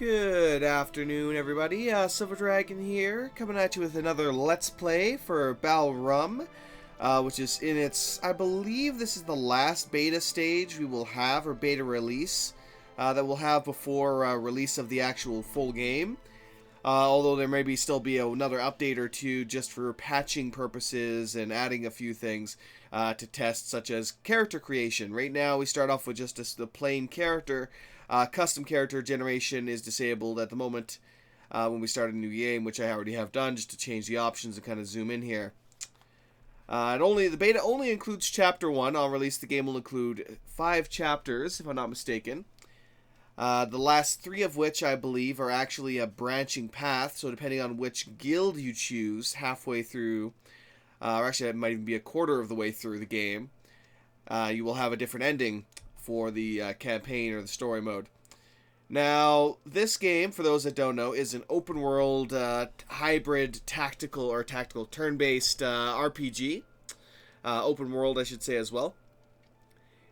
Good afternoon, everybody. Silver Dragon here, coming at you with another Let's Play for Balrum, which is in its, I believe this is the last beta stage we will have, or beta release, that we'll have before release of the actual full game. Although there may still be another update or two just for patching purposes and adding a few things to test, such as character creation. Right now we start off with just the plain character. Custom character generation is disabled at the moment when we start a new game, which I already have done just to change the options and kind of zoom in here. The beta only includes Chapter 1. On release, the game will include 5 chapters, if I'm not mistaken. The last 3 of which, I believe, are actually a branching path, so depending on which guild you choose halfway through, or actually it might even be a quarter of the way through the game, you will have a different ending for the campaign or the story mode. Now, this game, for those that don't know, is an open world hybrid tactical turn-based RPG. Open world, I should say, as well.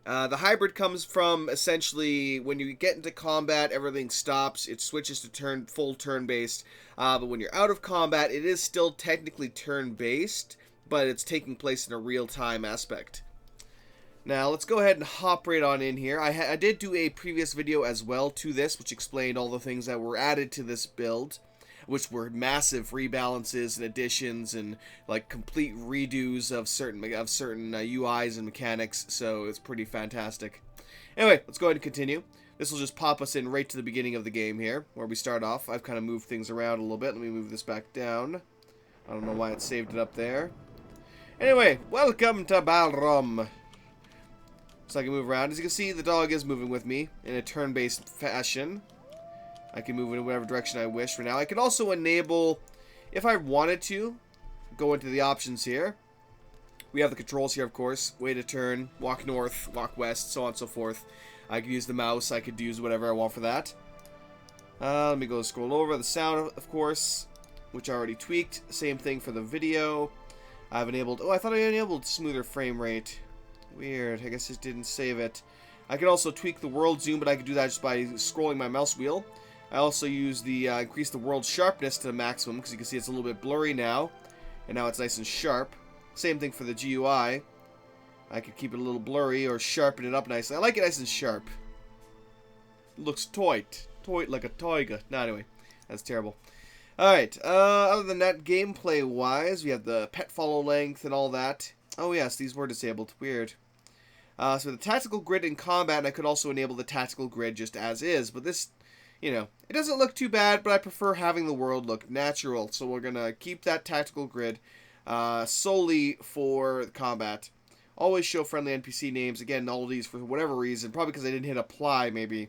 The hybrid comes from essentially when you get into combat, everything stops. It switches to full turn-based. But when you're out of combat, it is still technically turn-based, but it's taking place in a real-time aspect. Now, let's go ahead and hop right on in here. I did do a previous video as well to this, which explained all the things that were added to this build, which were massive rebalances and additions and like complete redos of certain UIs and mechanics, so it's pretty fantastic. Anyway, let's go ahead and continue. This will just pop us in right to the beginning of the game here, where we start off. I've kind of moved things around a little bit. Let me move this back down. I don't know why it saved it up there. Anyway, welcome to Balrum. So I can move around. As you can see, the dog is moving with me in a turn-based fashion. I can move in whatever direction I wish for now. I can also enable, if I wanted to, go into the options here. We have the controls here, of course. Way to turn, walk north, walk west, so on and so forth. I could use the mouse. I could use whatever I want for that. Let me go scroll over. The sound, of course, which I already tweaked. Same thing for the video. I've enabled... Oh, I thought I enabled smoother frame rate. Weird. I guess it didn't save it. I can also tweak the world zoom, but I can do that just by scrolling my mouse wheel. I also use the increase the world sharpness to the maximum, because you can see it's a little bit blurry now. And now it's nice and sharp. Same thing for the GUI. I could keep it a little blurry or sharpen it up nicely. I like it nice and sharp. It looks toit. Toit like a toiga. No, anyway. That's terrible. Alright. Other than that, gameplay-wise, we have the pet follow length and all that. Oh yes, these were disabled. Weird. So the tactical grid in combat, I could also enable the tactical grid just as is. But this, you know, it doesn't look too bad, but I prefer having the world look natural. So we're going to keep that tactical grid solely for combat. Always show friendly NPC names. Again, all of these, for whatever reason, probably because I didn't hit apply, maybe,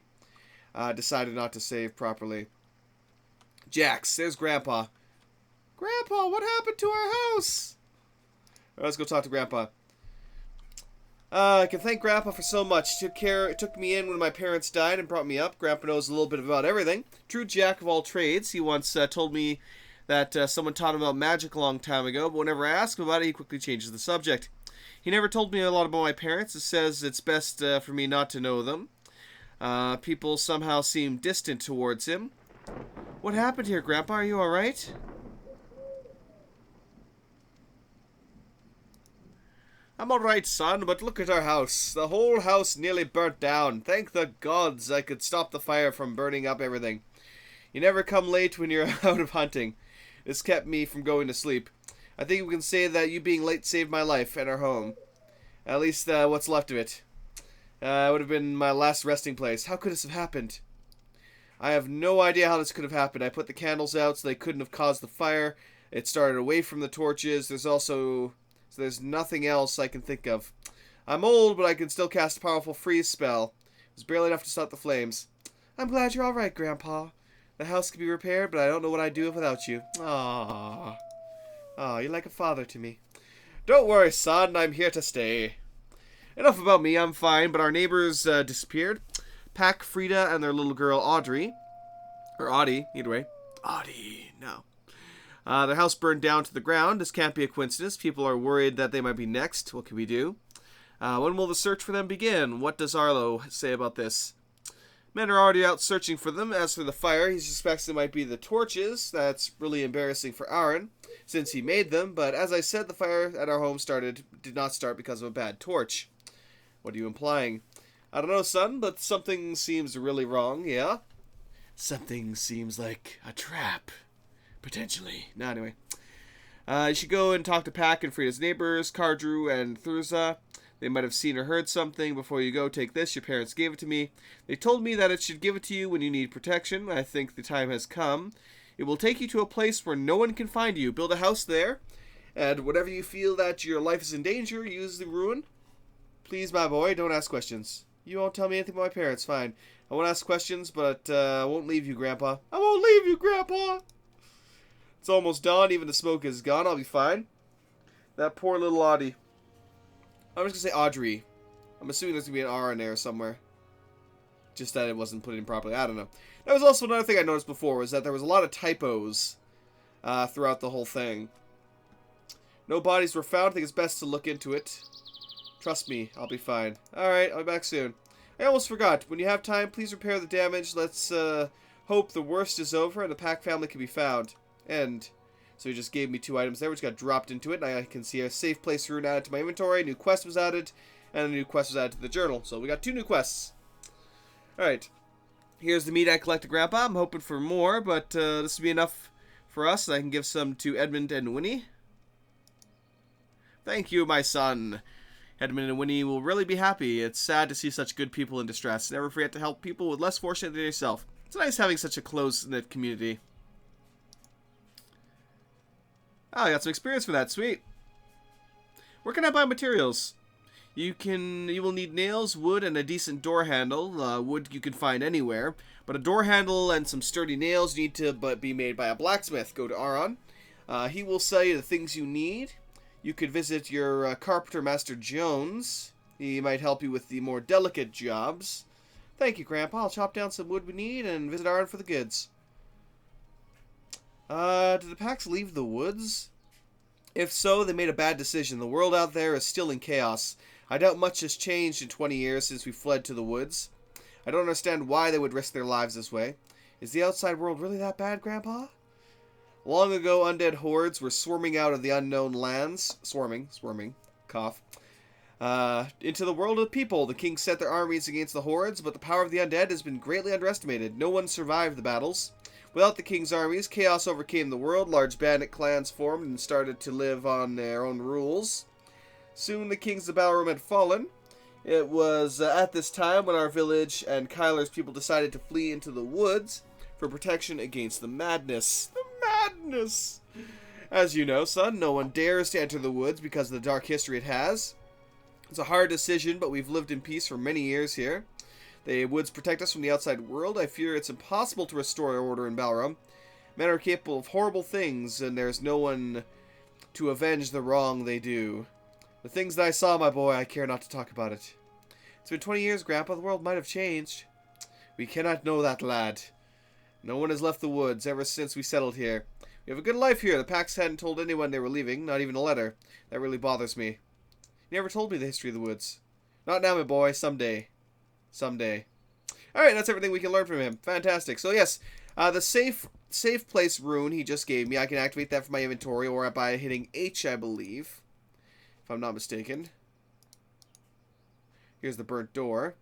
decided not to save properly. Jax, there's Grandpa. Grandpa, what happened to our house? Let's go talk to Grandpa. I can thank Grandpa for so much. He took me in when my parents died and brought me up. Grandpa knows a little bit about everything. True jack of all trades. He once told me that someone taught him about magic a long time ago, but whenever I ask him about it, he quickly changes the subject. He never told me a lot about my parents. It says it's best for me not to know them. People somehow seem distant towards him. What happened here, Grandpa? Are you alright? I'm alright, son, but look at our house. The whole house nearly burnt down. Thank the gods I could stop the fire from burning up everything. You never come late when you're out of hunting. This kept me from going to sleep. I think we can say that you being late saved my life and our home. At least what's left of it. It would have been my last resting place. How could this have happened? I have no idea how this could have happened. I put the candles out so they couldn't have caused the fire. It started away from the torches. There's nothing else I can think of. I'm old, but I can still cast a powerful freeze spell. It was barely enough to stop the flames. I'm glad you're alright, Grandpa. The house can be repaired, but I don't know what I'd do without you. Aww. Aw, you're like a father to me. Don't worry, son. I'm here to stay. Enough about me. I'm fine, but our neighbors disappeared. Pack, Frida, and their little girl, Audrey. Or Audie, either way. Audie, no. Their house burned down to the ground. This can't be a coincidence. People are worried that they might be next. What can we do? When will the search for them begin? What does Arlo say about this? Men are already out searching for them. As for the fire, he suspects it might be the torches. That's really embarrassing for Aaron, since he made them. But as I said, the fire at our home did not start because of a bad torch. What are you implying? I don't know, son, but something seems really wrong, yeah? Something seems like a trap. Potentially. No, anyway. You should go and talk to Pack and Frida's neighbors, Kardru and Thurza. They might have seen or heard something. Before you go, take this. Your parents gave it to me. They told me that it should give it to you when you need protection. I think the time has come. It will take you to a place where no one can find you. Build a house there. And whenever you feel that your life is in danger, use the ruin. Please, my boy, don't ask questions. You won't tell me anything about my parents, fine. I won't ask questions, but I won't leave you, Grandpa. I won't leave you, Grandpa! It's almost dawn, even the smoke is gone, I'll be fine. That poor little Audie. I'm just gonna say Audrey. I'm assuming there's gonna be an R in there somewhere. Just that it wasn't put in properly, I don't know. That was also another thing I noticed before, was that there was a lot of typos throughout the whole thing. No bodies were found, I think it's best to look into it. Trust me, I'll be fine. Alright, I'll be back soon. I almost forgot. When you have time, please repair the damage. Let's hope the worst is over and the Pack family can be found. And so he just gave me 2 items there, which got dropped into it. And I can see a safe place rune added to my inventory. A new quest was added. And a new quest was added to the journal. So we got 2 new quests. Alright. Here's the meat I collected, Grandpa. I'm hoping for more, but this will be enough for us. I can give some to Edmund and Winnie. Thank you, my son. Edmund and Winnie will really be happy. It's sad to see such good people in distress. Never forget to help people with less fortunate than yourself. It's nice having such a close-knit community. Oh, I got some experience for that. Sweet. Where can I buy materials? You will need nails, wood, and a decent door handle. Wood you can find anywhere. But a door handle and some sturdy nails need to be made by a blacksmith. Go to Aron. He will sell you the things you need. You could visit your carpenter, Master Jones. He might help you with the more delicate jobs. Thank you, Grandpa. I'll chop down some wood we need and visit Aaron for the goods. Did the Packs leave the woods? If so, they made a bad decision. The world out there is still in chaos. I doubt much has changed in 20 years since we fled to the woods. I don't understand why they would risk their lives this way. Is the outside world really that bad, Grandpa? Long ago, undead hordes were swarming out of the unknown lands. Swarming, cough. Into the world of people. The king set their armies against the hordes, but the power of the undead has been greatly underestimated. No one survived the battles. Without the king's armies, chaos overcame the world. Large bandit clans formed and started to live on their own rules. Soon the kings of Balrum had fallen. It was at this time when our village and Kyler's people decided to flee into the woods for protection against the madness. Madness! As you know, son, no one dares to enter the woods because of the dark history it has. It's a hard decision, but we've lived in peace for many years here. The woods protect us from the outside world. I fear it's impossible to restore order in Balrum. Men are capable of horrible things, and there's no one to avenge the wrong they do. The things that I saw, my boy, I care not to talk about it. It's been 20 years, Grandpa. The world might have changed. We cannot know that, lad. No one has left the woods ever since we settled here. We have a good life here. The Packs hadn't told anyone they were leaving, not even a letter. That really bothers me. You never told me the history of the woods. Not now, my boy. Someday. Someday. Alright, that's everything we can learn from him. Fantastic. So, yes, the safe place rune he just gave me, I can activate that from my inventory, or by hitting H, I believe. If I'm not mistaken. Here's the burnt door.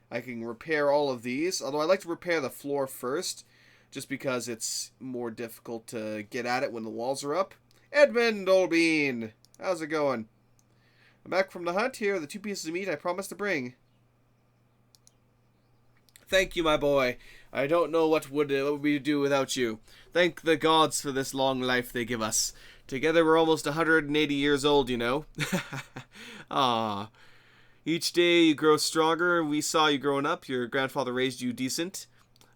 I can repair all of these, although I like to repair the floor first, just because it's more difficult to get at it when the walls are up. Edmund Olbean! How's it going? I'm back from the hunt. Here are the 2 pieces of meat I promised to bring. Thank you, my boy. I don't know what would we do without you. Thank the gods for this long life they give us. Together we're almost 180 years old, you know. Ah. Each day you grow stronger. We saw you growing up. Your grandfather raised you decent.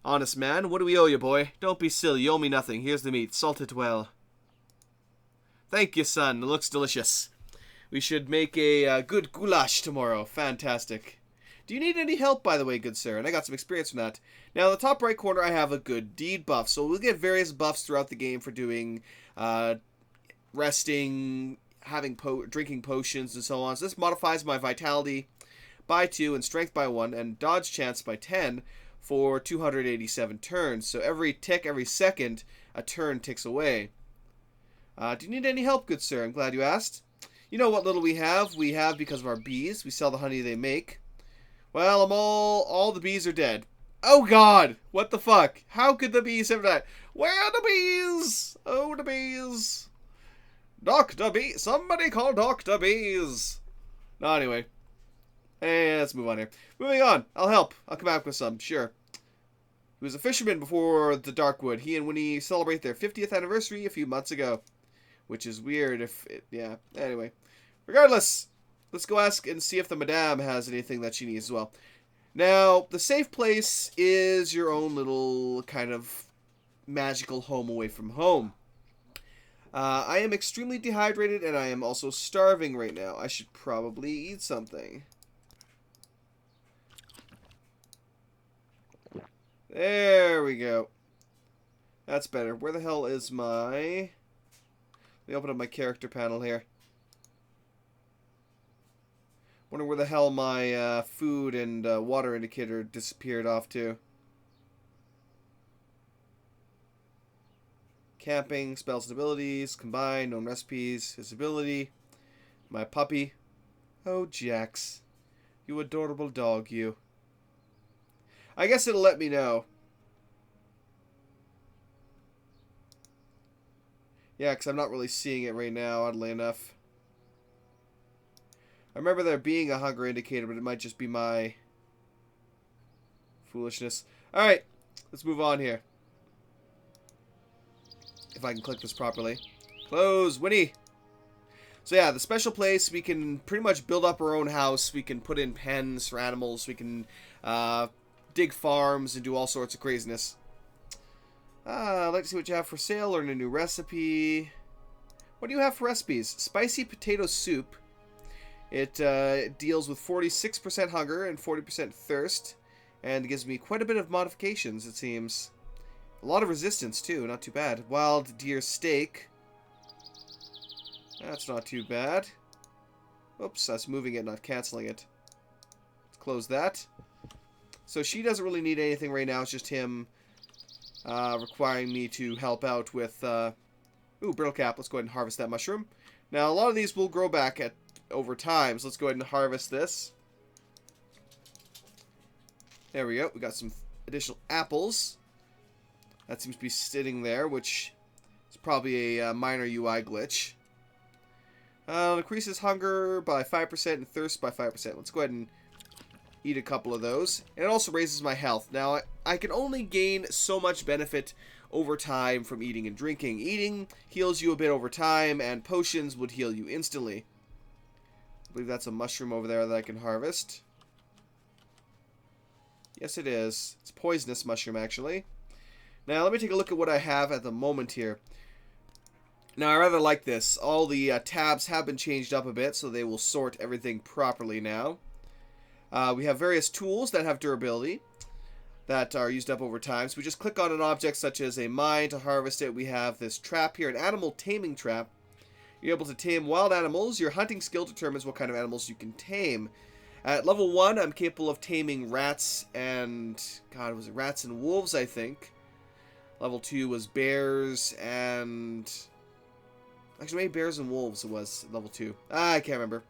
Honest man. What do we owe you, boy? Don't be silly. You owe me nothing. Here's the meat. Salt it well. Thank you, son. It looks delicious. We should make a good goulash tomorrow. Fantastic. Do you need any help, by the way, good sir? And I got some experience from that. Now, in the top right corner, I have a good deed buff. So we'll get various buffs throughout the game for doing resting, drinking potions, and so on. So this modifies my vitality by 2 and strength by 1 and dodge chance by 10 for 287 turns. So every tick, every second, a turn ticks away. Do you need any help, good sir? I'm glad you asked. You know what little we have? We have because of our bees. We sell the honey they make. Well, all the bees are dead. Oh God! What the fuck? How could the bees have died? Where are the bees? Oh, the bees! Dr. Bee! Somebody call Dr. Bees! No, anyway. Hey, let's move on here. Moving on. I'll help. I'll come back with some, sure. He was a fisherman before the Darkwood. He and Winnie celebrate their 50th anniversary a few months ago. Which is weird if it, yeah. Anyway. Regardless, let's go ask and see if the madame has anything that she needs as well. Now, the safe place is your own little kind of magical home away from home. I am extremely dehydrated and I am also starving right now. I should probably eat something. There we go. That's better. Where the hell is my... Let me open up my character panel here. Wonder where the hell my food and water indicator disappeared off to. Camping, spells and abilities, combine, known recipes, his ability, my puppy. Oh, Jax. You adorable dog, you. I guess it'll let me know. Yeah, because I'm not really seeing it right now, oddly enough. I remember there being a hunger indicator, but it might just be my foolishness. Alright, let's move on here. If I can click this properly. Close, Winnie! So yeah, the special place, we can pretty much build up our own house. We can put in pens for animals. We can dig farms and do all sorts of craziness. I'd like to see what you have for sale. Learn a new recipe. What do you have for recipes? Spicy potato soup. It deals with 46% hunger and 40% thirst. And gives me quite a bit of modifications, it seems. A lot of resistance, too. Not too bad. Wild deer steak. That's not too bad. Oops, that's moving it, not canceling it. Let's close that. So she doesn't really need anything right now. It's just him requiring me to help out with... Ooh, brittle cap. Let's go ahead and harvest that mushroom. Now, a lot of these will grow back over time. So let's go ahead and harvest this. There we go. We got some additional apples. That seems to be sitting there, which is probably a minor UI glitch. Increases hunger by 5% and thirst by 5%. Let's go ahead and eat a couple of those. And it also raises my health. Now, I can only gain so much benefit over time from eating and drinking. Eating heals you a bit over time, and potions would heal you instantly. I believe that's a mushroom over there that I can harvest. Yes, it is. It's a poisonous mushroom, actually. Now, let me take a look at what I have at the moment here. Now, I rather like this. All the tabs have been changed up a bit, so they will sort everything properly now. We have various tools that have durability that are used up over time. So we just click on an object such as a mine to harvest it. We have this trap here, an animal taming trap. You're able to tame wild animals. Your hunting skill determines what kind of animals you can tame. At level 1, I'm capable of taming rats and... God, was it rats and wolves, I think. Level 2 was bears and... Actually, maybe bears and wolves it was, level 2. I can't remember.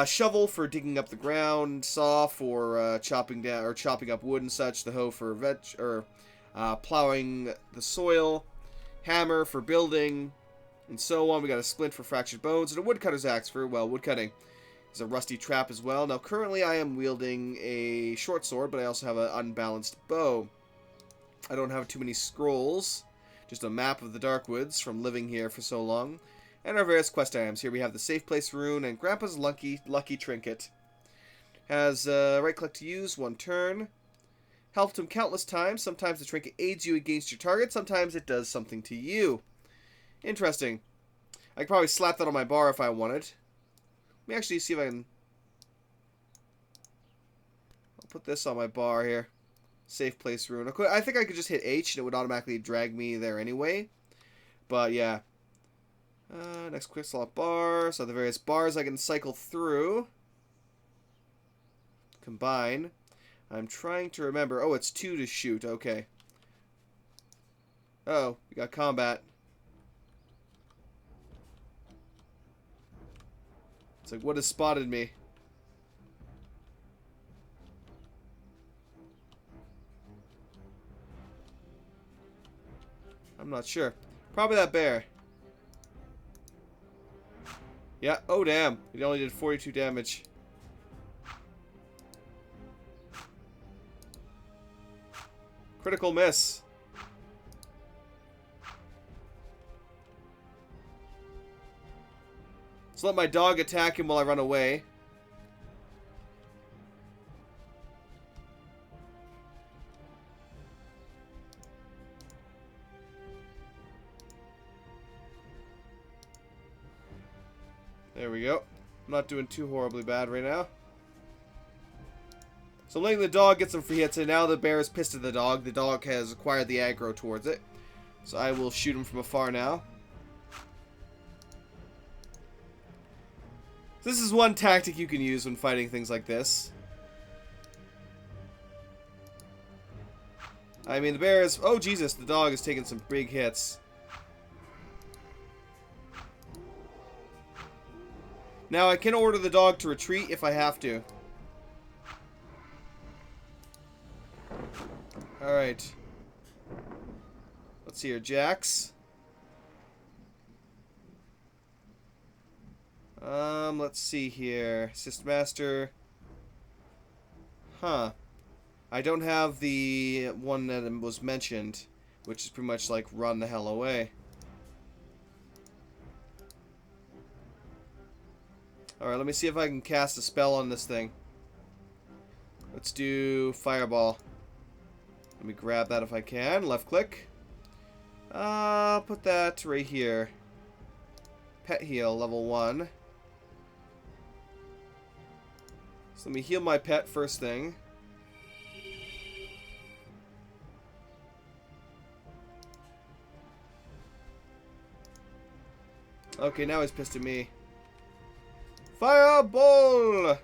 Shovel for digging up the ground. Saw for chopping up wood and such. The hoe for plowing the soil. Hammer for building. And so on. We got a splint for fractured bones. And a woodcutter's axe for, well, woodcutting. There's a rusty trap as well. Now, currently I am wielding a short sword, but I also have an unbalanced bow. I don't have too many scrolls. Just a map of the Darkwoods from living here for so long. And our various quest items. Here we have the Safe Place Rune and Grandpa's Lucky Trinket. Has right click to use, 1 turn. Helped him countless times. Sometimes the trinket aids you against your target. Sometimes it does something to you. Interesting. I could probably slap that on my bar if I wanted. Let me actually see if I can... I'll put this on my bar here. Safe Place Rune. I think I could just hit H and it would automatically drag me there anyway. But yeah. Next quick slot bar. So the various bars I can cycle through. Combine. I'm trying to remember. Oh, it's 2 to shoot. Okay. Oh, we got combat. It's like, what has spotted me? I'm not sure. Probably that bear. Yeah. Oh, damn. It only did 42 damage. Critical miss. Let's let my dog attack him while I run away. There we go. I'm not doing too horribly bad right now. So I'm letting the dog get some free hits, and now the bear is pissed at the dog. The dog has acquired the aggro towards it. So I will shoot him from afar now. This is one tactic you can use when fighting things like this. I mean, the bear is... Oh, Jesus, the dog is taking some big hits. Now, I can order the dog to retreat if I have to. Alright. Let's see here. Jax. Let's see here. Systemaster. Huh. I don't have the one that was mentioned, which is pretty much like run the hell away. Alright, let me see if I can cast a spell on this thing. Let's do Fireball. Let me grab that if I can. Left click. I'll put that right here. Pet heal, level 1. So let me heal my pet first thing. Okay, now he's pissed at me. Fireball!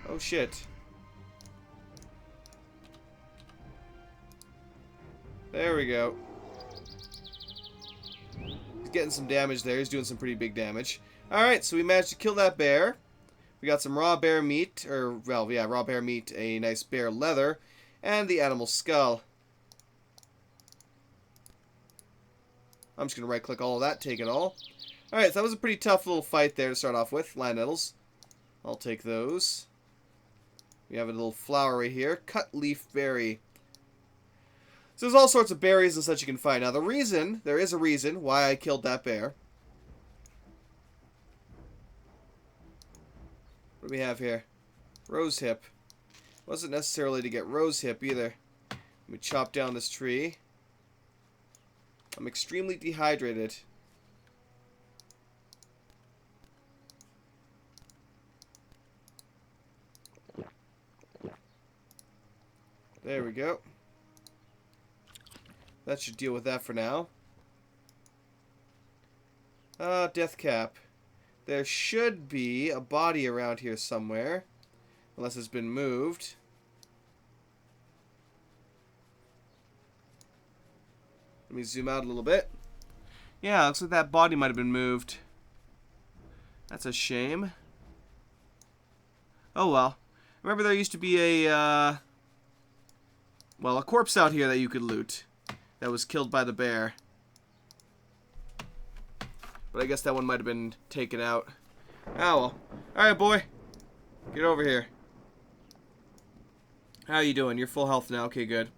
Oh shit. There we go. He's getting some damage there. He's doing some pretty big damage. Alright, so we managed to kill that bear. We got some raw bear meat, or, well, yeah, raw bear meat, a nice bear leather, and the animal skull. I'm just going to right-click all of that, take it all. Alright, so that was a pretty tough little fight there to start off with. Land nettles. I'll take those. We have a little flower right here. Cut leaf berry. So there's all sorts of berries and such you can find. Now, there is a reason why I killed that bear. What do we have here? Rose hip. Wasn't necessarily to get rose hip either. Let me chop down this tree. I'm extremely dehydrated. There we go. That should deal with that for now. Death cap. There should be a body around here somewhere. Unless it's been moved. Let me zoom out a little bit. Yeah, looks like that body might have been moved. That's a shame. Oh well. Remember there used to be a, well, a corpse out here that you could loot. That was killed by the bear. But I guess that one might have been taken out. Oh well. Alright, boy. Get over here. How you doing? You're full health now. Okay, good.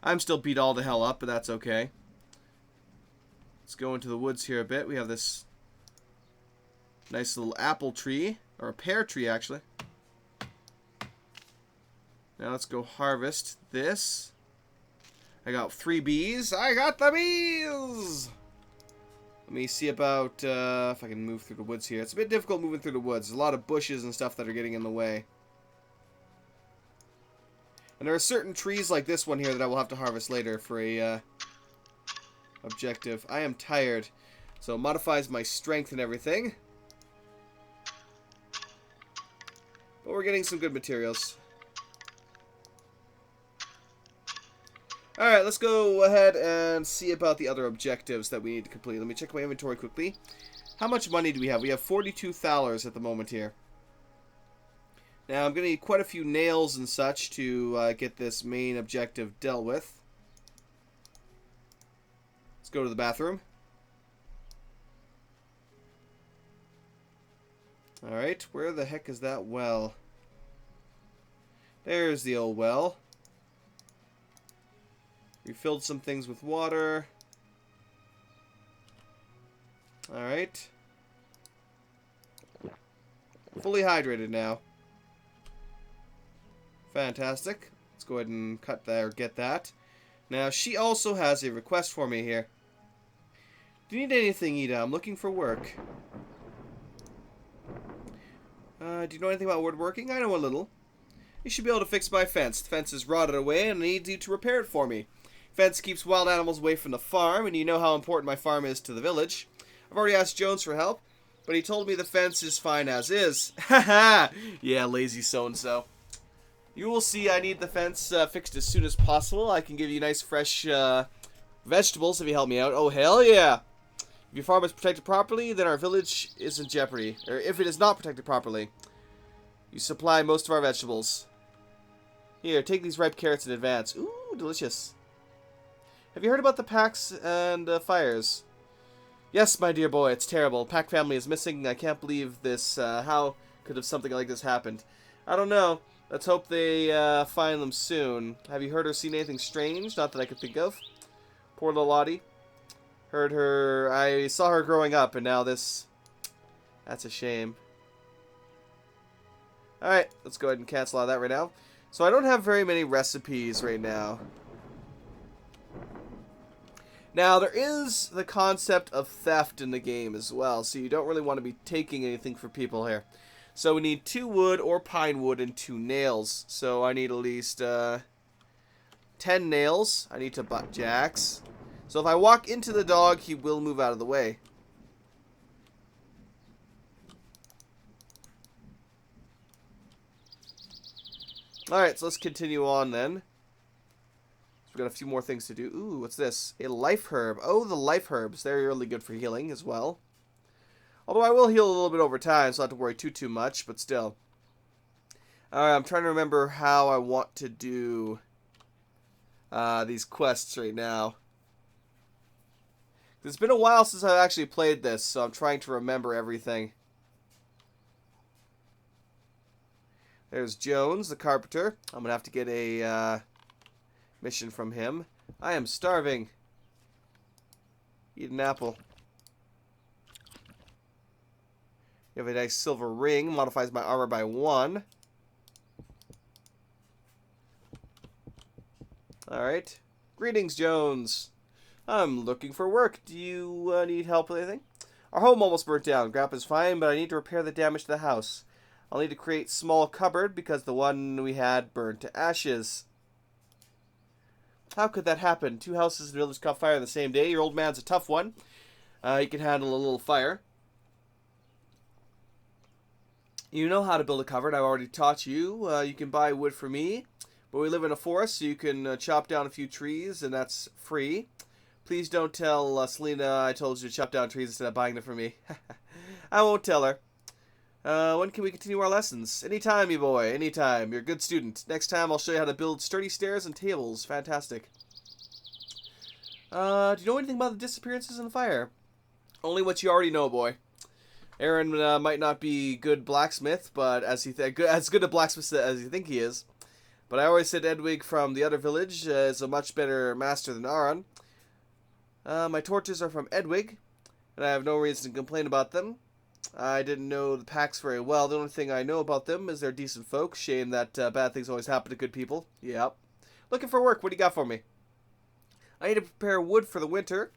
I'm still beat all the hell up, but that's okay. Let's go into the woods here a bit. We have this nice little apple tree. Or a pear tree, actually. Now let's go harvest this. I got 3 bees. I got the bees! Let me see about if I can move through the woods here. It's a bit difficult moving through the woods. There's a lot of bushes and stuff that are getting in the way. And there are certain trees like this one here that I will have to harvest later for a objective. I am tired, so it modifies my strength and everything. But we're getting some good materials. Alright, let's go ahead and see about the other objectives that we need to complete. Let me check my inventory quickly. How much money do we have? We have 42 thalers at the moment here. Now, I'm going to need quite a few nails and such to get this main objective dealt with. Let's go to the bathroom. Alright, where the heck is that well? There's the old well. Refilled some things with water. Alright. Fully hydrated now. Fantastic. Let's go ahead and cut that or get that. Now, she also has a request for me here. Do you need anything, Ida? I'm looking for work. Do you know anything about woodworking? I know a little. You should be able to fix my fence. The fence is rotted away and I need you to repair it for me. Fence keeps wild animals away from the farm, and you know how important my farm is to the village. I've already asked Jones for help, but he told me the fence is fine as is. Haha! Yeah, lazy so-and-so. You will see I need the fence fixed as soon as possible. I can give you nice fresh vegetables if you help me out. Oh, hell yeah! If your farm is protected properly, then our village is in jeopardy. Or if it is not protected properly, you supply most of our vegetables. Here, take these ripe carrots in advance. Ooh, delicious. Have you heard about the packs and fires? Yes, my dear boy, it's terrible. Pack family is missing. I can't believe this. How could have something like this happened? I don't know. Let's hope they find them soon. Have you heard or seen anything strange? Not that I could think of. Poor little Lottie. Heard her. I saw her growing up, and now this. That's a shame. Alright, let's go ahead and cancel all that right now. So I don't have very many recipes right now. Now, there is the concept of theft in the game as well, so you don't really want to be taking anything for people here. So we need 2 wood or pine wood and 2 nails. So I need at least 10 nails. I need to butt jacks. So if I walk into the dog, he will move out of the way. Alright, so let's continue on then. We've got a few more things to do. Ooh, what's this? A life herb. Oh, the life herbs. They're really good for healing as well. Although I will heal a little bit over time, so I don't have to worry too much, but still. Alright, I'm trying to remember how I want to do these quests right now. It's been a while since I've actually played this, so I'm trying to remember everything. There's Jones, the carpenter. I'm going to have to get a mission from him. I am starving. Eat an apple. You have a nice silver ring. Modifies my armor by 1. Alright. Greetings, Jones. I'm looking for work. Do you need help with anything? Our home almost burnt down. Grandpa's fine, but I need to repair the damage to the house. I'll need to create a small cupboard because the one we had burned to ashes. How could that happen? 2 houses in the village caught fire on the same day. Your old man's a tough one. He can handle a little fire. You know how to build a cupboard. I've already taught you. You can buy wood for me. But we live in a forest, so you can chop down a few trees, and that's free. Please don't tell Selena I told you to chop down trees instead of buying them for me. I won't tell her. When can we continue our lessons? Anytime, you boy. Anytime. You're a good student. Next time, I'll show you how to build sturdy stairs and tables. Fantastic. Do you know anything about the disappearances in the fire? Only what you already know, boy. Aaron might not be good blacksmith, but as good a blacksmith as you think he is. But I always said Edwig from the other village is a much better master than Aaron. My torches are from Edwig, and I have no reason to complain about them. I didn't know the packs very well. The only thing I know about them is they're decent folk. Shame that bad things always happen to good people. Yep. Looking for work. What do you got for me? I need to prepare wood for the winter.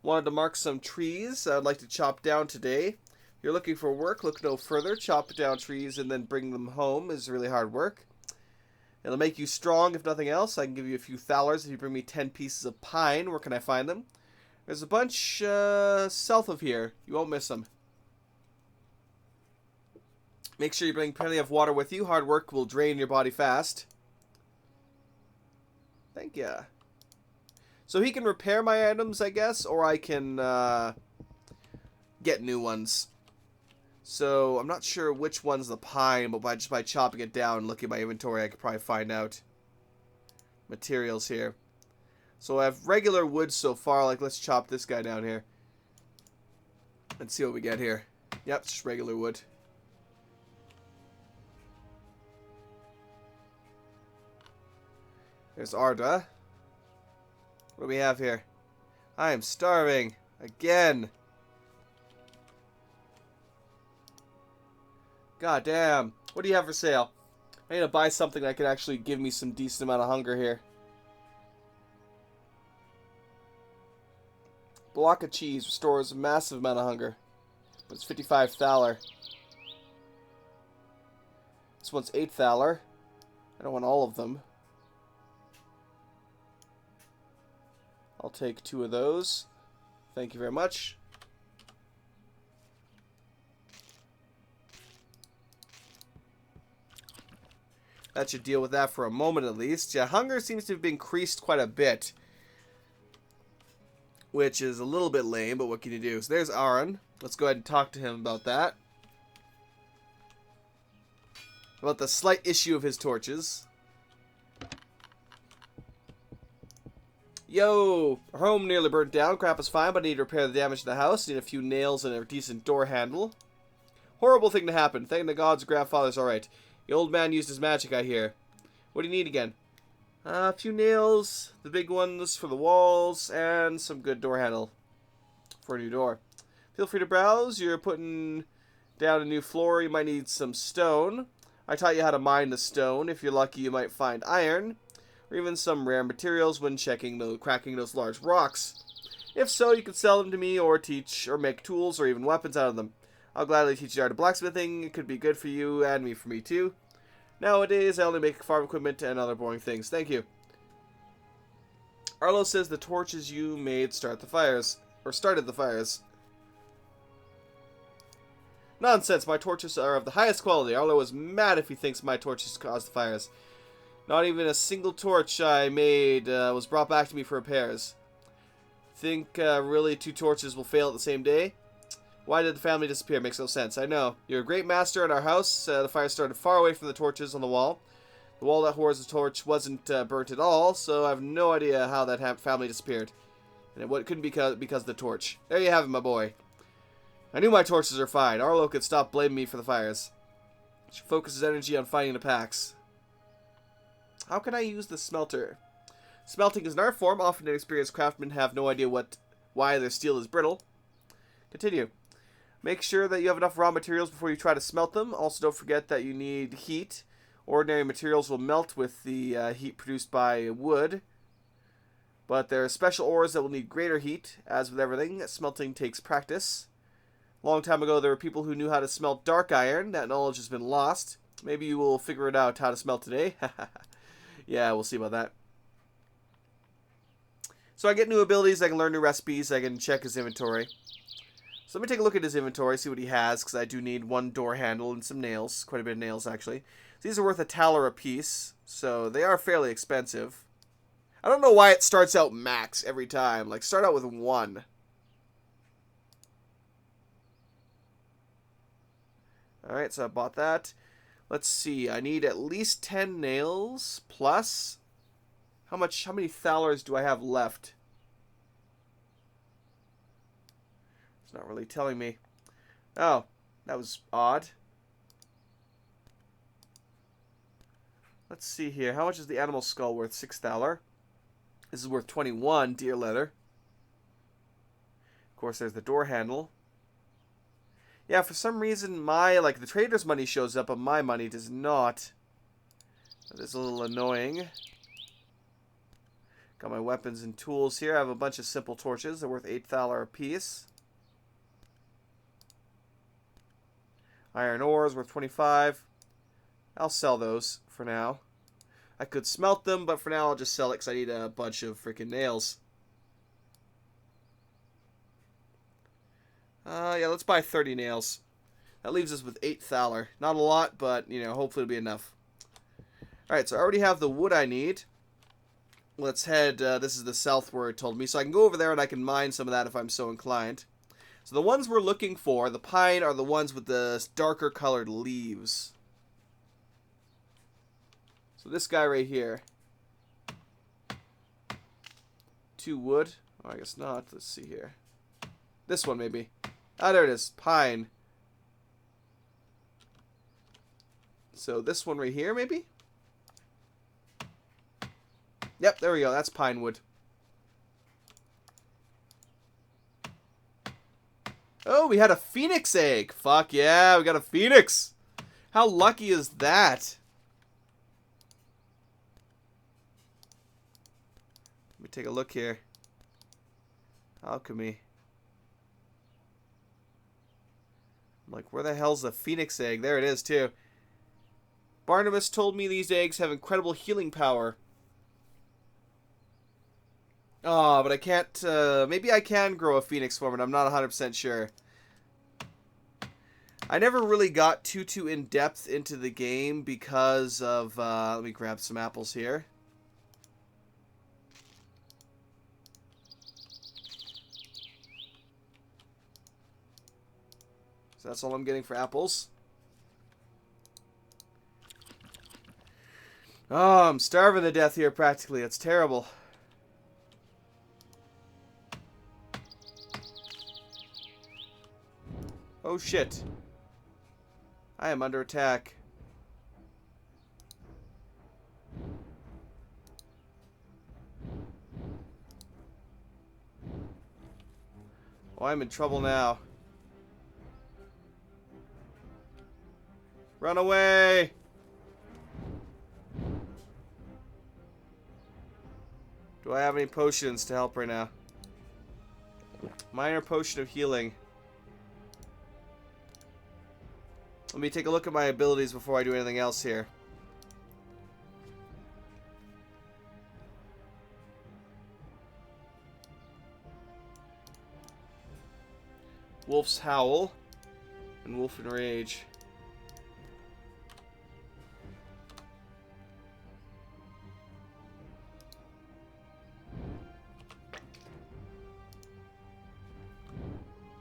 Wanted to mark some trees I'd like to chop down today. You're looking for work. Look no further. Chop down trees and then bring them home is really hard work. It'll make you strong if nothing else. I can give you a few thalers if you bring me 10 pieces of pine. Where can I find them? There's a bunch south of here. You won't miss them. Make sure you bring plenty of water with you. Hard work will drain your body fast. Thank ya. So he can repair my items, I guess, or I can get new ones. So I'm not sure which one's the pine, but just by chopping it down and looking at my inventory, I could probably find out. Materials here. So I have regular wood so far. Like, let's chop this guy down here. Let's see what we get here. Yep, it's just regular wood. There's Arda. What do we have here? I am starving. Again. God damn. What do you have for sale? I need to buy something that could actually give me some decent amount of hunger here. Block of cheese restores a massive amount of hunger. But it's 55 thaler. This one's 8 thaler. I don't want all of them. I'll take 2 of those. Thank you very much. That should deal with that for a moment at least. Yeah, hunger seems to have increased quite a bit. Which is a little bit lame, but what can you do? So there's Aaron. Let's go ahead and talk to him about that. About the slight issue of his torches. Yo! Our home nearly burnt down. Crap is fine, but I need to repair the damage to the house. Need a few nails and a decent door handle. Horrible thing to happen. Thank the gods, grandfather's alright. The old man used his magic, I hear. What do you need again? A few nails, the big ones for the walls, and some good door handle for a new door. Feel free to browse. You're putting down a new floor. You might need some stone. I taught you how to mine the stone. If you're lucky, you might find iron, or even some rare materials when cracking those large rocks. If so, you can sell them to me, or teach, or make tools, or even weapons out of them. I'll gladly teach you the art of blacksmithing. It could be good for you and for me too. Nowadays, I only make farm equipment and other boring things. Thank you. Arlo says the torches you made started the fires. Nonsense, my torches are of the highest quality. Arlo is mad if he thinks my torches caused the fires. Not even a single torch I made was brought back to me for repairs. Think really 2 torches will fail at the same day? Why did the family disappear? Makes no sense. I know. You're a great master at our house. The fire started far away from the torches on the wall. The wall that hoards the torch wasn't burnt at all, so I have no idea how that family disappeared. And it couldn't be because of the torch. There you have it, my boy. I knew my torches are fine. Arlo could stop blaming me for the fires. She focuses energy on finding the packs. How can I use the smelter? Smelting is an art form. Often inexperienced craftsmen have no idea why their steel is brittle. Continue. Make sure that you have enough raw materials before you try to smelt them. Also, don't forget that you need heat. Ordinary materials will melt with the heat produced by wood. But there are special ores that will need greater heat. As with everything, smelting takes practice. A long time ago, there were people who knew how to smelt dark iron. That knowledge has been lost. Maybe you will figure it out how to smelt today. Yeah, we'll see about that. So I get new abilities. I can learn new recipes. I can check his inventory. So let me take a look at his inventory, see what he has, because I do need 1 door handle and some nails. Quite a bit of nails, actually. So these are worth $1 a piece, so they are fairly expensive. I don't know why it starts out max every time. Like, start out with 1. Alright, so I bought that. Let's see, I need at least 10 nails, plus... How many thalers do I have left? Not really telling me. Oh, that was odd. Let's see here. How much is the animal skull worth? 6 thaler. This is worth 21 deer leather. Of course, there's the door handle. Yeah, for some reason, the trader's money shows up, but my money does not. That is a little annoying. Got my weapons and tools here. I have a bunch of simple torches. They're worth 8 thaler a piece. Iron ores worth 25. I'll sell those for now. I could smelt them, but for now I'll just sell it because I need a bunch of freaking nails. Yeah, let's buy 30 nails. That leaves us with 8 thaler. Not a lot, but, hopefully it'll be enough. Alright, so I already have the wood I need. let's head, this is the southward, it told me, so I can go over there and I can mine some of that if I'm so inclined. So the ones we're looking for, the pine, are the ones with the darker colored leaves. So this guy right here. 2 wood? Oh, I guess not. Let's see here. This one, maybe. Ah, there it is. Pine. So this one right here, maybe? Yep, there we go. That's pine wood. Oh, we had a phoenix egg. Fuck yeah, we got a phoenix. How lucky is that? Let me take a look here. Alchemy. I'm like, where the hell's the phoenix egg? There it is, too. Barnabas told me these eggs have incredible healing power. Oh, but I can't, maybe I can grow a phoenix form, and I'm not 100% sure. I never really got too in depth into the game because of, let me grab some apples here. So that's all I'm getting for apples. Oh, I'm starving to death here practically. It's terrible. Oh shit. I am under attack. Oh, I'm in trouble now. Run away! Do I have any potions to help right now? Minor potion of healing. Let me take a look at my abilities before I do anything else here. Wolf's Howl and Wolf Enrage.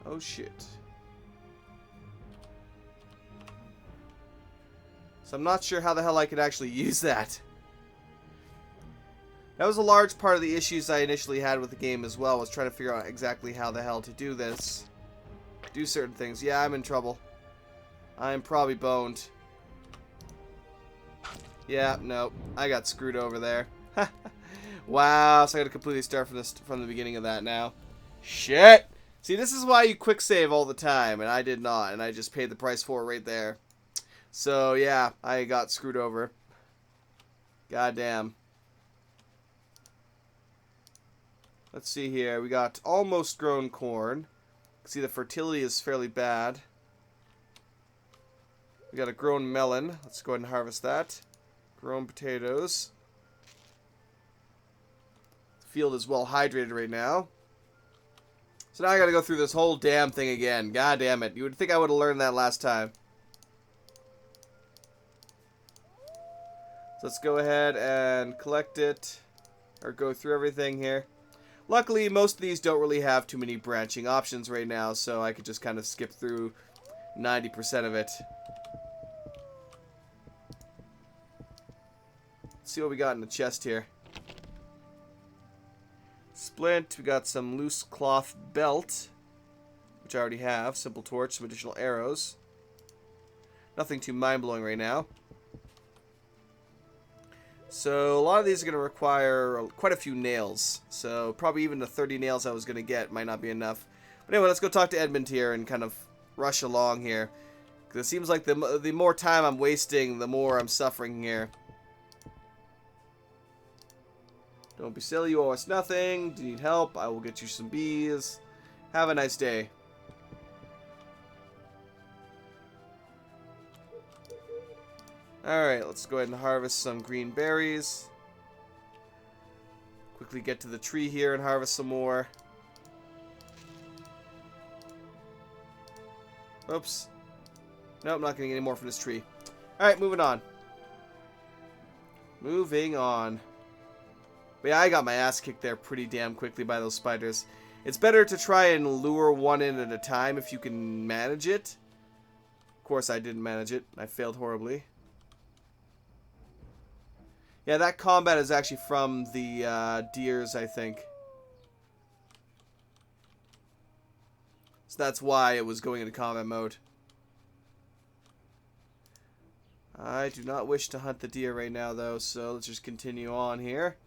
Oh shit. So I'm not sure how the hell I could actually use that. That was a large part of the issues I initially had with the game as well, was trying to figure out exactly how the hell to do this. Do certain things. Yeah, I'm in trouble. I'm probably boned. Yeah, nope. I got screwed over there. Wow, so I gotta completely start from the beginning of that now. Shit! See, this is why you quick save all the time, and I did not, and I just paid the price for it right there. So, yeah, I got screwed over. Goddamn. Let's see here. We got almost grown corn. See, the fertility is fairly bad. We got a grown melon. Let's go ahead and harvest that. Grown potatoes. The field is well hydrated right now. So now I gotta go through this whole damn thing again. God damn it. You would think I would have learned that last time. So let's go ahead and collect it. Or go through everything here. Luckily, most of these don't really have too many branching options right now, so I could just kind of skip through 90% of it. Let's see what we got in the chest here. Splint, we got some loose cloth belt, which I already have. Simple torch, some additional arrows. Nothing too mind-blowing right now. So a lot of these are going to require quite a few nails. So probably even the 30 nails I was going to get might not be enough. But anyway, let's go talk to Edmund here and kind of rush along here. Because it seems like the more time I'm wasting, the more I'm suffering here. Don't be silly, you owe us nothing. Do you need help? I will get you some bees. Have a nice day. Alright, let's go ahead and harvest some green berries. Quickly get to the tree here and harvest some more. Oops. Nope, I'm not getting any more from this tree. Alright, moving on. Moving on. But yeah, I got my ass kicked there pretty damn quickly by those spiders. It's better to try and lure one in at a time if you can manage it. Of course, I didn't manage it. I failed horribly. Yeah, that combat is actually from the deers, I think. So that's why it was going into combat mode. I do not wish to hunt the deer right now, though, so let's just continue on here.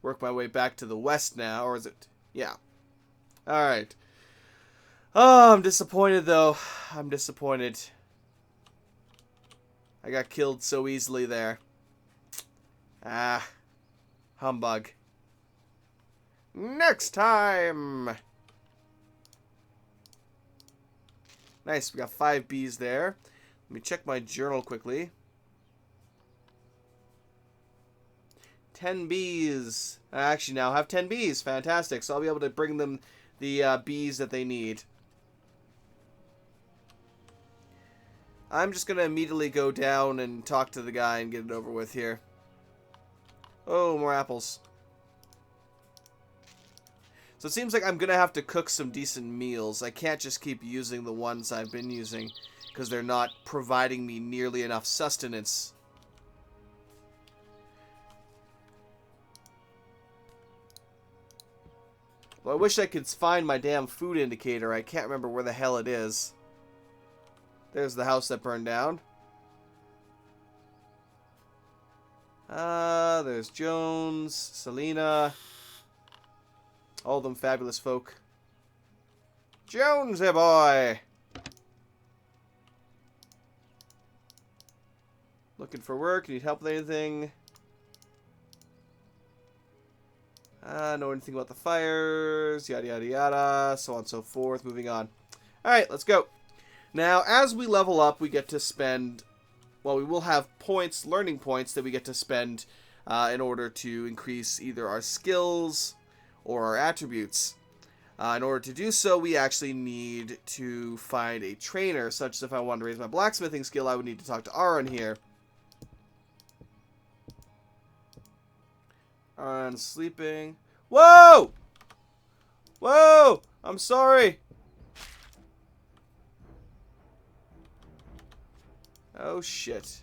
Work my way back to the west now, or is it? Yeah. Alright. Oh, I'm disappointed, though. I'm disappointed. I got killed so easily there. Ah. Humbug. Next time! Nice, we got 5 bees there. Let me check my journal quickly. 10 bees. I actually now have 10 bees. Fantastic. So I'll be able to bring them the bees that they need. I'm just going to immediately go down and talk to the guy and get it over with here. Oh, more apples. So it seems like I'm going to have to cook some decent meals. I can't just keep using the ones I've been using because they're not providing me nearly enough sustenance. Well, I wish I could find my damn food indicator. I can't remember where the hell it is. There's the house that burned down. There's Jones, Selena. All of them fabulous folk. Jonesy boy! Looking for work. Need help with anything? Know anything about the fires, yada yada yada, so on and so forth. Moving on. Alright, let's go. Now, as we level up, we get to spend, well, we will have points, learning points, that we get to spend in order to increase either our skills or our attributes. In order to do so, we actually need to find a trainer, such as if I wanted to raise my blacksmithing skill, I would need to talk to Aaron here. On sleeping. Whoa! Whoa! I'm sorry. Oh shit.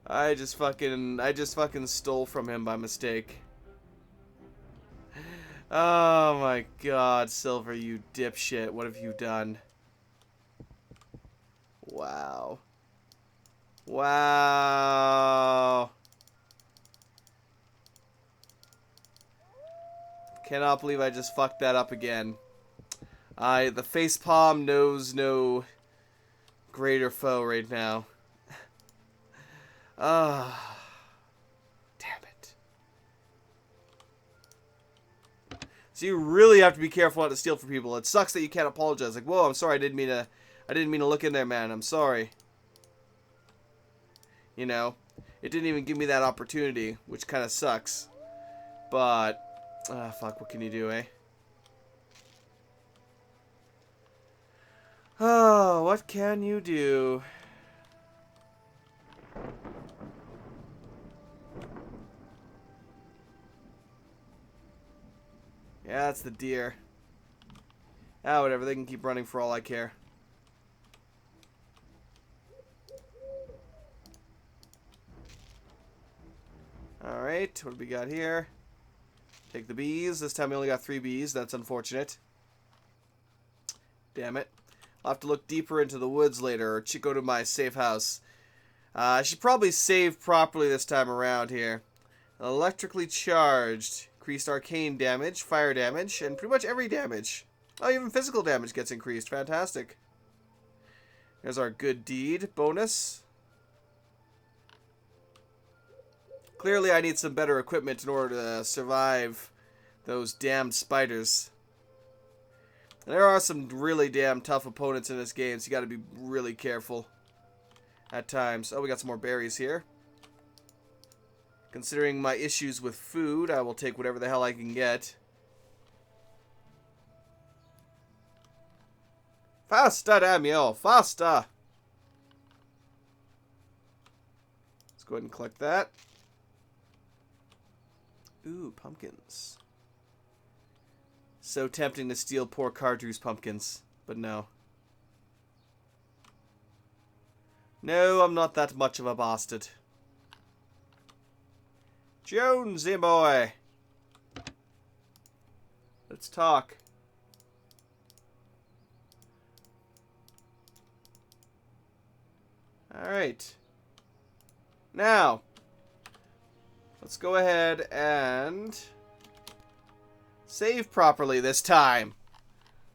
I just fucking stole from him by mistake. Oh my god, Silver, you dipshit. What have you done? Wow. Wow. Cannot believe I just fucked that up again. The facepalm knows no greater foe right now. Ah, damn it. So you really have to be careful not to steal from people. It sucks that you can't apologize. Like, whoa, I'm sorry, I didn't mean to look in there, man. I'm sorry. You know, it didn't even give me that opportunity, which kind of sucks. But fuck, what can you do, eh? Oh, what can you do? Yeah, that's the deer. Ah, whatever, they can keep running for all I care. Alright, what do we got here? Take the bees. This time we only got 3 bees. That's unfortunate. Damn it. I'll have to look deeper into the woods later, or go to my safe house. I should probably save properly this time around here. Electrically charged. Increased arcane damage, fire damage, and pretty much every damage. Oh, even physical damage gets increased. Fantastic. There's our good deed bonus. Clearly I need some better equipment in order to survive those damned spiders. There are some really damn tough opponents in this game, so you gotta be really careful at times. Oh, we got some more berries here. Considering my issues with food, I will take whatever the hell I can get. Faster, damn you! Faster! Let's go ahead and collect that. Ooh, pumpkins. So tempting to steal poor Cardrew's pumpkins, but no. No, I'm not that much of a bastard. Jonesy boy. Let's talk. Alright. Now, let's go ahead and save properly this time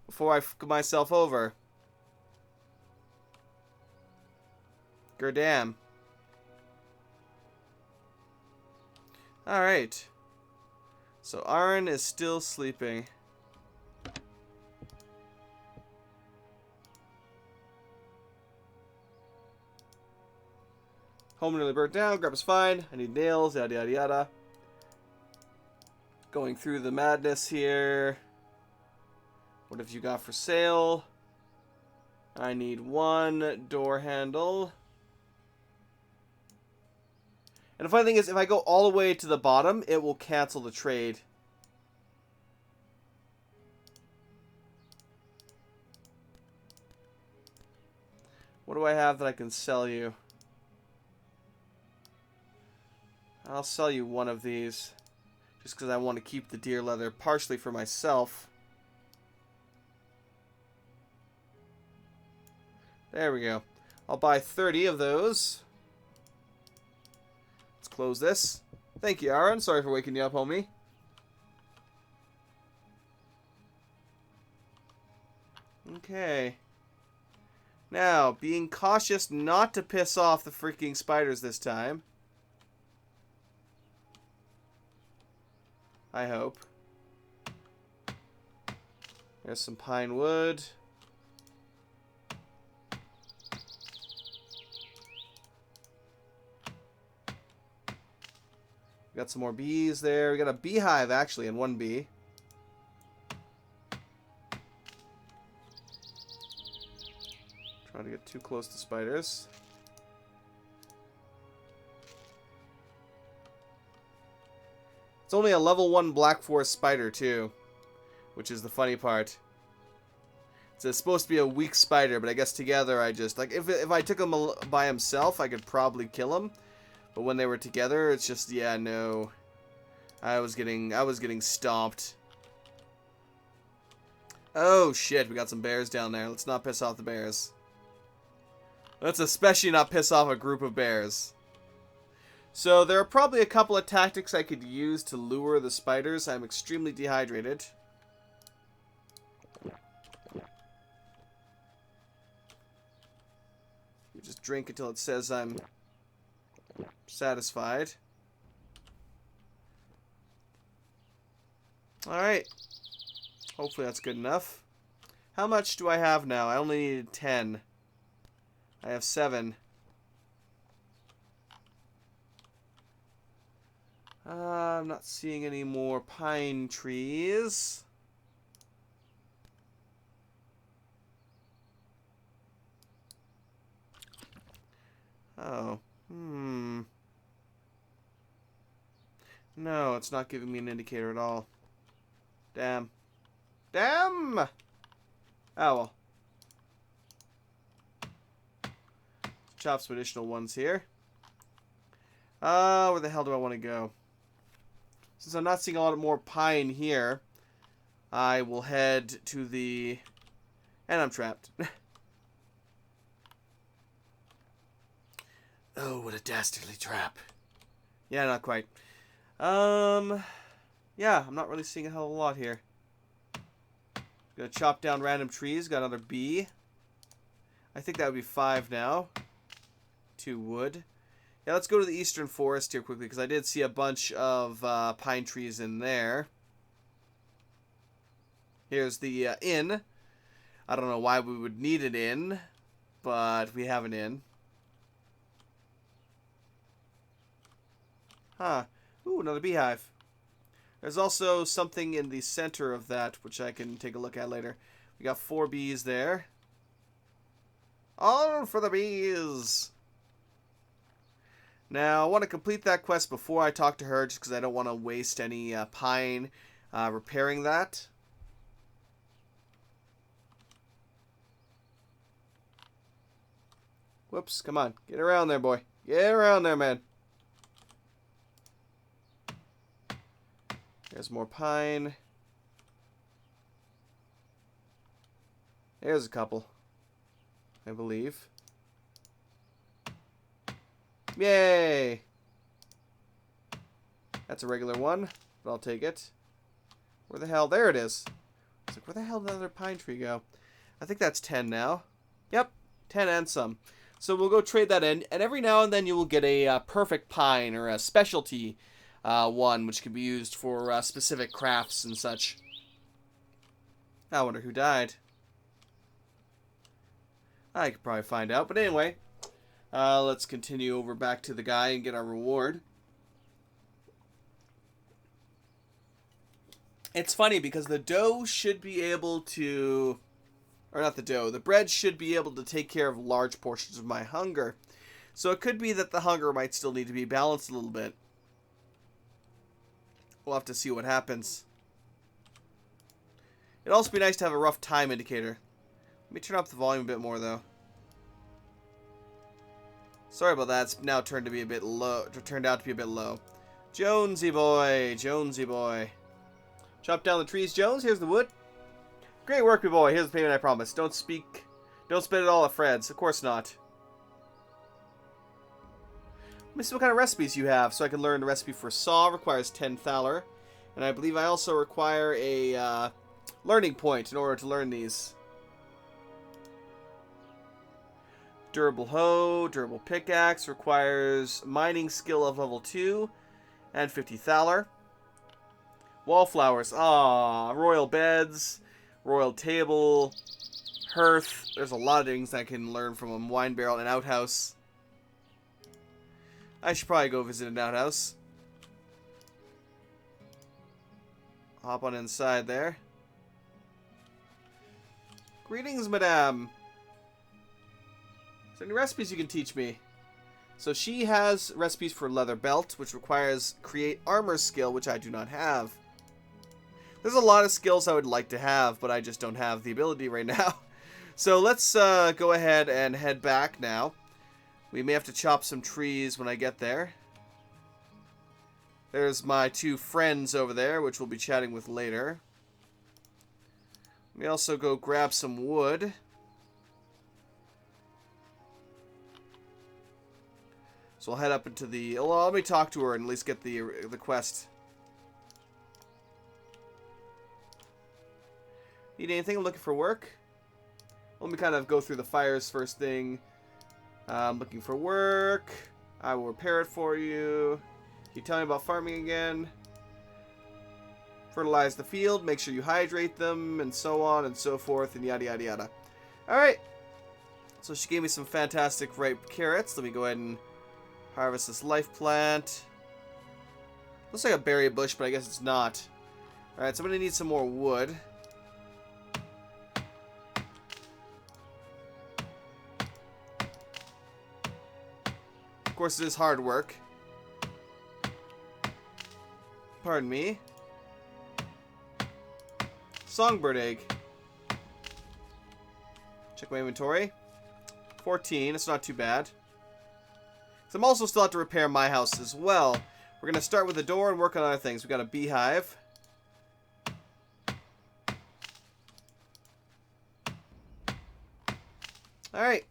before I fuck myself over. Gerdam. Alright. So Aaron is still sleeping. Home nearly burnt down. Grab is fine. I need nails. Yada yada yada. Going through the madness here. What have you got for sale? I need one door handle. And the funny thing is, if I go all the way to the bottom, it will cancel the trade. What do I have that I can sell you? I'll sell you one of these. Just because I want to keep the deer leather partially for myself. There we go. I'll buy 30 of those. Let's close this. Thank you, Aaron. Sorry for waking you up, homie. Okay. Now, being cautious not to piss off the freaking spiders this time. I hope. There's some pine wood. We got some more bees there. We got a beehive, actually, and one bee. Trying to get too close to spiders. It's only a level 1 Black Forest spider, too. Which is the funny part. It's supposed to be a weak spider, but I guess together I just... Like, if I took him by himself, I could probably kill him. But when they were together, it's just... Yeah, no. I was getting stomped. Oh, shit. We got some bears down there. Let's not piss off the bears. Let's especially not piss off a group of bears. So there are probably a couple of tactics I could use to lure the spiders. I'm extremely dehydrated. You just drink until it says I'm satisfied. Alright. Hopefully that's good enough. How much do I have now? I only needed 10. I have 7. I'm not seeing any more pine trees. Oh. No, it's not giving me an indicator at all. Damn. Damn! Oh, well. Chop some additional ones here. Where the hell do I want to go? Since I'm not seeing a lot more pine here, I will head to the... And I'm trapped. Oh, what a dastardly trap. Yeah, not quite. Yeah, I'm not really seeing a hell of a lot here. Gonna chop down random trees. Got another bee. I think that would be 5 now. 2 wood. Yeah, let's go to the eastern forest here quickly, because I did see a bunch of pine trees in there. Here's the inn. I don't know why we would need an inn, but we have an inn. Huh. Ooh, another beehive. There's also something in the center of that, which I can take a look at later. We got 4 bees there. On for the bees! Now, I want to complete that quest before I talk to her, just because I don't want to waste any pine repairing that. Whoops, come on. Get around there, boy. Get around there, man. There's more pine. There's a couple, I believe. Yay! That's a regular one, but I'll take it. Where the hell? There it is. It's like, where the hell did the other pine tree go? I think that's 10 now. Yep, 10 and some. So we'll go trade that in, and every now and then you will get a perfect pine or a specialty one, which can be used for specific crafts and such. I wonder who died. I could probably find out, but anyway, let's continue over back to the guy and get our reward. It's funny because the dough should be able to, or not the dough, the bread should be able to take care of large portions of my hunger. So it could be that the hunger might still need to be balanced a little bit. We'll have to see what happens. It'd also be nice to have a rough time indicator. Let me turn up the volume a bit more, though. Sorry about that. It's now turned to be a bit low. Turned out to be a bit low. Jonesy boy, Jonesy boy. Chop down the trees, Jones. Here's the wood. Great work, my boy. Here's the payment I promised. Don't spend it all at Fred's. Of course not. Let me see what kind of recipes you have, so I can learn the recipe for saw. Requires 10 thaler, and I believe I also require a learning point in order to learn these. Durable hoe, durable pickaxe, requires mining skill of level 2 and 50 thaler. Wallflowers, royal beds, royal table, hearth. There's a lot of things I can learn from a wine barrel and outhouse. I should probably go visit an outhouse. Hop on inside there. Greetings, madame. Is there any recipes you can teach me? So she has recipes for leather belt, which requires create armor skill, which I do not have. There's a lot of skills I would like to have, but I just don't have the ability right now. So let's go ahead and head back now. We may have to chop some trees when I get there. There's my two friends over there, which we'll be chatting with later. Let me also go grab some wood. So I'll head up into the... Well, let me talk to her and at least get the quest. Need anything? I'm looking for work. Let me kind of go through the fires first thing. I'm looking for work. I will repair it for you. Can you tell me about farming again? Fertilize the field. Make sure you hydrate them, and so on and so forth, and yada yada yada. Alright. So she gave me some fantastic ripe carrots. Let me go ahead and harvest this life plant. Looks like a berry bush, but I guess it's not. Alright, so I'm going to need some more wood. Of course, it is hard work. Pardon me. Songbird egg. Check my inventory. 14. It's not too bad. So I'm also still have to repair my house as well. We're going to start with the door and work on other things. We've got a beehive. Alright.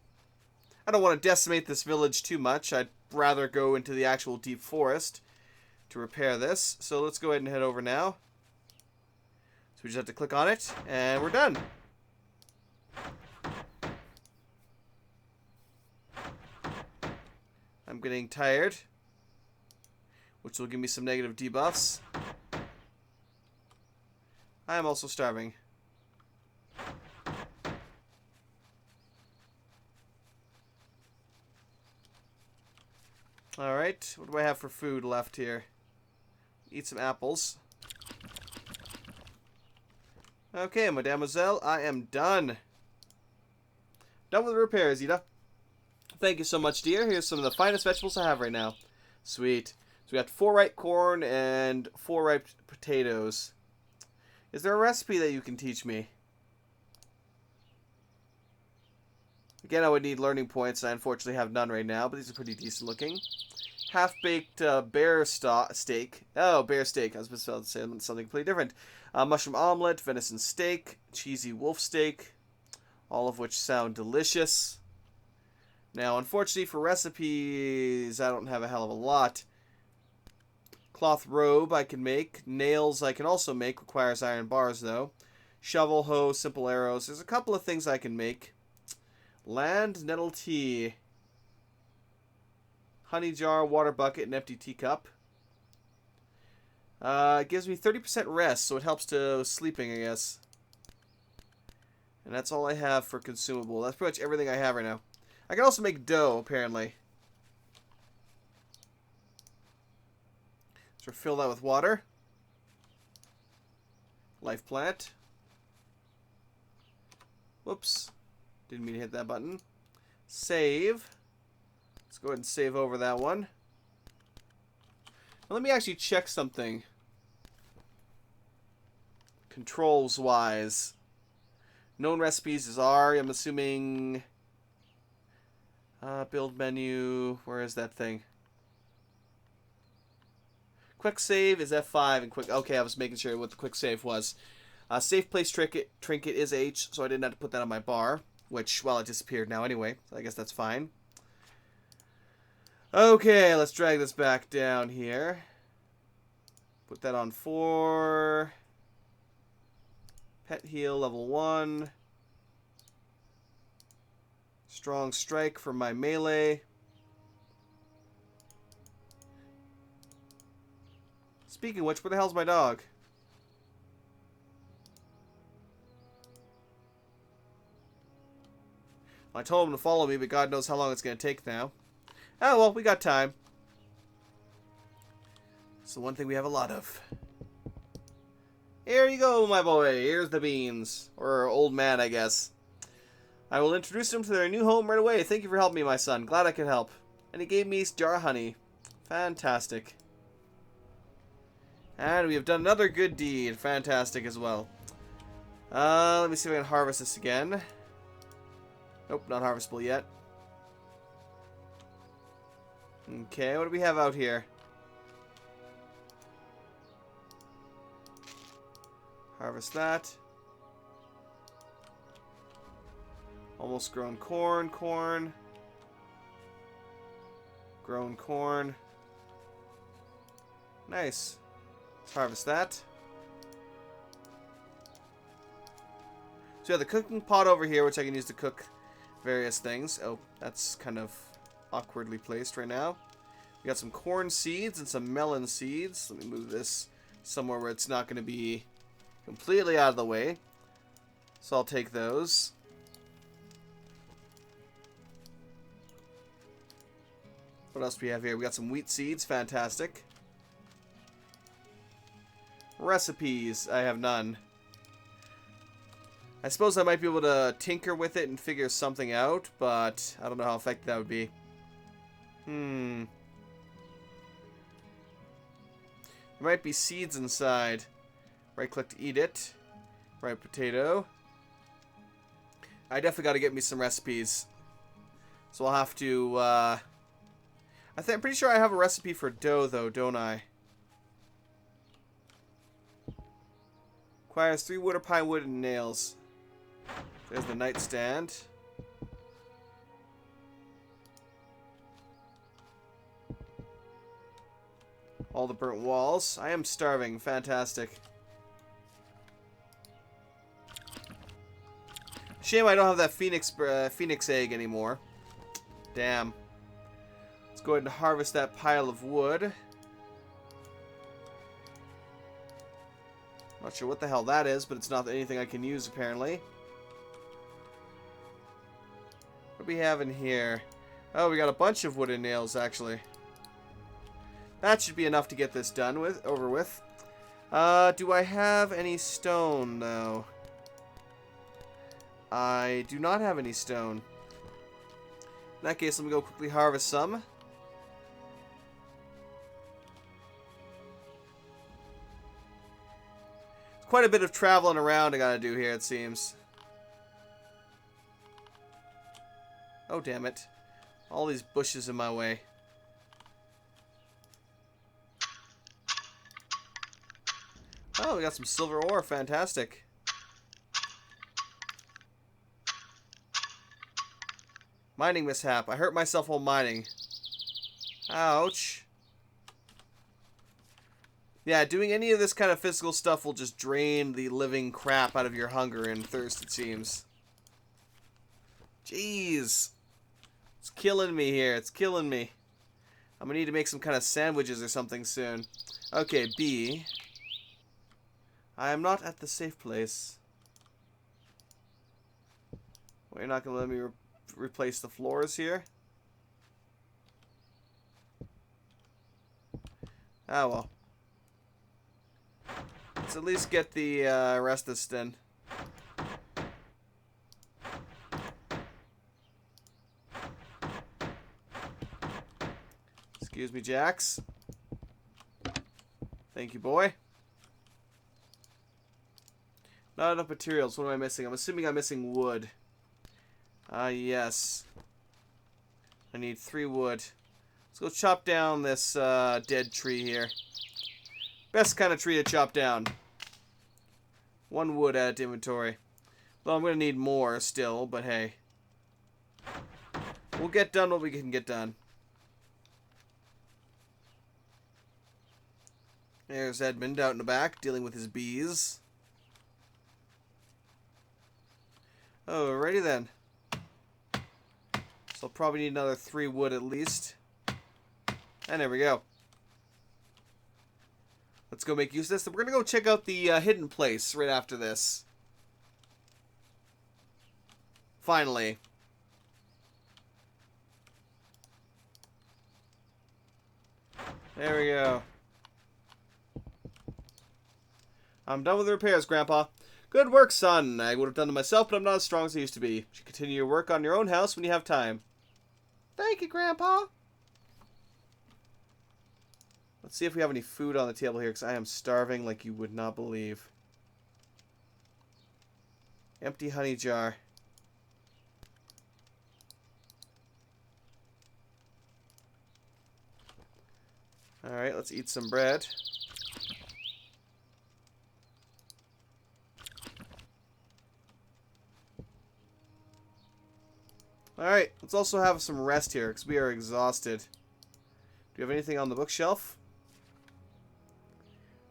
I don't want to decimate this village too much. I'd rather go into the actual deep forest to repair this. So let's go ahead and head over now. So we just have to click on it, and we're done. I'm getting tired, which will give me some negative debuffs. I am also starving. Alright, what do I have for food left here? Eat some apples. Okay, mademoiselle, I am done. Done with the repairs, Ida. Thank you so much, dear. Here's some of the finest vegetables I have right now. Sweet. So we got 4 ripe corn and 4 ripe potatoes. Is there a recipe that you can teach me? Again, I would need learning points. I unfortunately have none right now, but these are pretty decent looking. Half-baked bear steak. Oh, bear steak. I was supposed to say something completely different. Mushroom omelet, venison steak, cheesy wolf steak, all of which sound delicious. Now, unfortunately for recipes, I don't have a hell of a lot. Cloth robe I can make. Nails I can also make. Requires iron bars, though. Shovel, hoe, simple arrows. There's a couple of things I can make. Land nettle tea. Honey jar, water bucket, and empty teacup. It gives me 30% rest, so it helps to sleeping, I guess. And that's all I have for consumable. That's pretty much everything I have right now. I can also make dough, apparently. So fill that with water. Life plant. Whoops. Didn't mean to hit that button. Save. Let's go ahead and save over that one. Now let me actually check something. Controls-wise. Known recipes is R. I'm assuming... build menu. Where is that thing? Quick save is F5 and quick... Okay, I was making sure what the quick save was. Safe place trinket is H, so I didn't have to put that on my bar. Which, well, it disappeared now anyway. So I guess that's fine. Okay, let's drag this back down here. Put that on 4. Pet heal level 1. Strong strike for my melee. Speaking of which, where the hell's my dog? I told him to follow me, but God knows how long it's going to take now. Oh, well, we got time. It's the one thing we have a lot of. Here you go, my boy. Here's the beans. Or old man, I guess. I will introduce them to their new home right away. Thank you for helping me, my son. Glad I could help. And he gave me a jar of honey. Fantastic. And we have done another good deed. Fantastic as well. Let me see if I can harvest this again. Nope, not harvestable yet. Okay, what do we have out here? Harvest that. Almost grown corn, corn. Grown corn. Nice. Let's harvest that. So yeah, the cooking pot over here, which I can use to cook various things. Oh, that's kind of awkwardly placed right now. We got some corn seeds and some melon seeds. Let me move this somewhere where it's not going to be completely out of the way. So I'll take those. What else do we have here? We got some wheat seeds. Fantastic. Recipes. I have none. I suppose I might be able to tinker with it and figure something out, but I don't know how effective that would be. There might be seeds inside. Right click to eat it. Right potato. I definitely got to get me some recipes. So I'll have to, I'm pretty sure I have a recipe for dough though, don't I? Requires 3 wood or pine wood and nails. There's the nightstand. All the burnt walls. I am starving. Fantastic. Shame I don't have that phoenix egg anymore. Damn. Let's go ahead and harvest that pile of wood. Not sure what the hell that is, but it's not anything I can use apparently. What do we have in here? Oh, we got a bunch of wooden nails actually. That should be enough to get this done with, over with. Do I have any stone though? I do not have any stone. In that case, let me go quickly harvest some. quite a bit of traveling around I gotta do here, it seems. Oh, damn it. All these bushes in my way. Oh, we got some silver ore. Fantastic. Mining mishap. I hurt myself while mining. Ouch. Yeah, doing any of this kind of physical stuff will just drain the living crap out of your hunger and thirst, it seems. Jeez. It's killing me here. It's killing me. I'm gonna need to make some kind of sandwiches or something soon. Okay, B. I am not at the safe place. Well, you're not gonna let me replace the floors here? Ah, well. Let's at least get the rest of this then. Excuse me, Jax. Thank you, boy. Not enough materials. What am I missing? I'm assuming I'm missing wood. Yes. I need 3 wood. Let's go chop down this dead tree here. Best kind of tree to chop down. 1 wood added to inventory. Well, I'm going to need more still, but hey. We'll get done what we can get done. There's Edmund out in the back, dealing with his bees. Alrighty then. So I'll probably need another 3 wood at least. And there we go. Let's go make use of this. We're going to go check out the hidden place right after this. Finally. There we go. I'm done with the repairs, Grandpa. Good work, son. I would have done it myself, but I'm not as strong as I used to be. You should continue your work on your own house when you have time. Thank you, Grandpa. Let's see if we have any food on the table here, because I am starving like you would not believe. Empty honey jar. Alright, let's eat some bread. Alright, let's also have some rest here, because we are exhausted. Do you have anything on the bookshelf?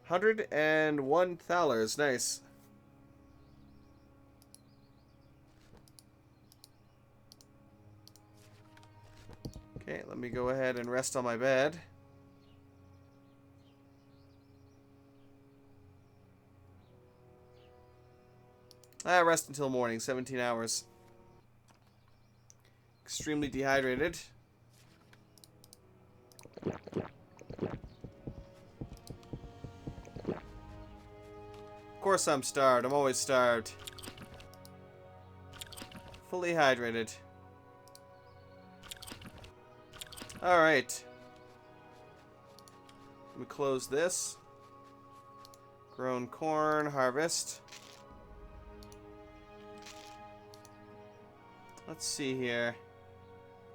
101 thalers, nice. Okay, let me go ahead and rest on my bed. Rest until morning, 17 hours. Extremely dehydrated. Of course I'm starved. I'm always starved. Fully hydrated. Alright. Let me close this. Grown corn, harvest. Let's see here.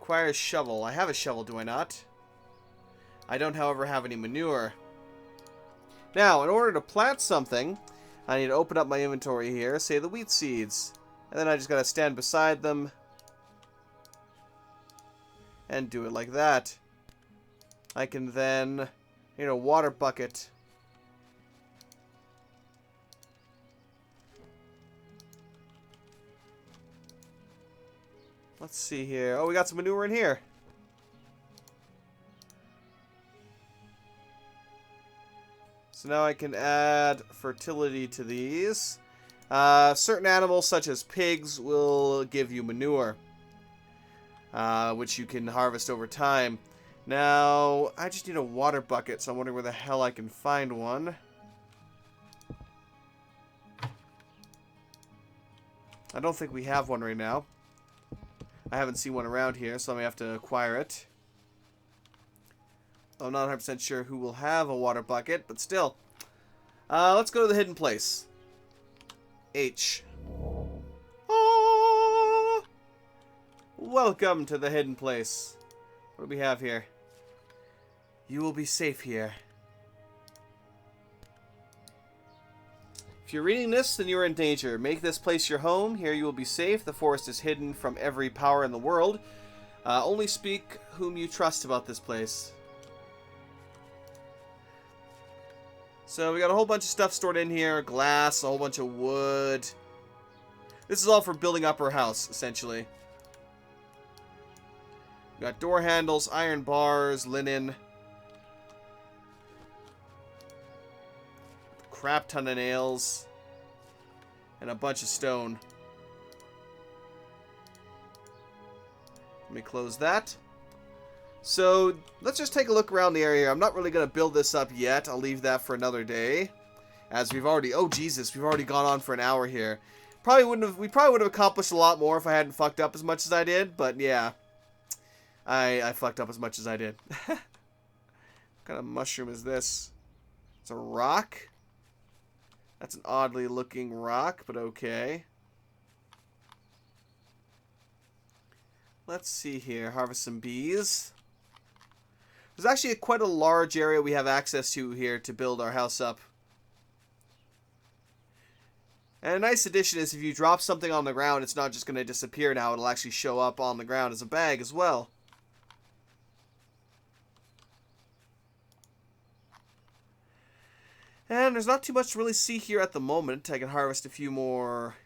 Acquire a shovel. I have a shovel, do I not? I don't, however, have any manure. Now, in order to plant something, I need to open up my inventory here, say the wheat seeds. And then I just gotta stand beside them and do it like that. I can then, water bucket. Let's see here. Oh, we got some manure in here. So now I can add fertility to these. Certain animals, such as pigs, will give you manure, which you can harvest over time. Now, I just need a water bucket, so I'm wondering where the hell I can find one. I don't think we have one right now. I haven't seen one around here, so I may have to acquire it. I'm not 100% sure who will have a water bucket, but still. Let's go to the hidden place. H. Ah! Welcome to the hidden place. What do we have here? You will be safe here. If you're reading this, then you are in danger. Make this place your home. Here you will be safe. The forest is hidden from every power in the world. Only speak whom you trust about this place. So we got a whole bunch of stuff stored in here. Glass, a whole bunch of wood. This is all for building up our house, essentially. We got door handles, iron bars, linen. Crap ton of nails. And a bunch of stone. Let me close that. So, let's just take a look around the area. I'm not really going to build this up yet. I'll leave that for another day. As we've already... Oh, Jesus. We've already gone on for an hour here. We probably would have accomplished a lot more if I hadn't fucked up as much as I did. But, yeah. I fucked up as much as I did. What kind of mushroom is this? It's a rock? That's an oddly looking rock, but okay. Let's see here. Harvest some bees. There's actually quite a large area we have access to here to build our house up. And a nice addition is if you drop something on the ground, it's not just going to disappear now. It'll actually show up on the ground as a bag as well. And there's not too much to really see here at the moment. I can harvest a few more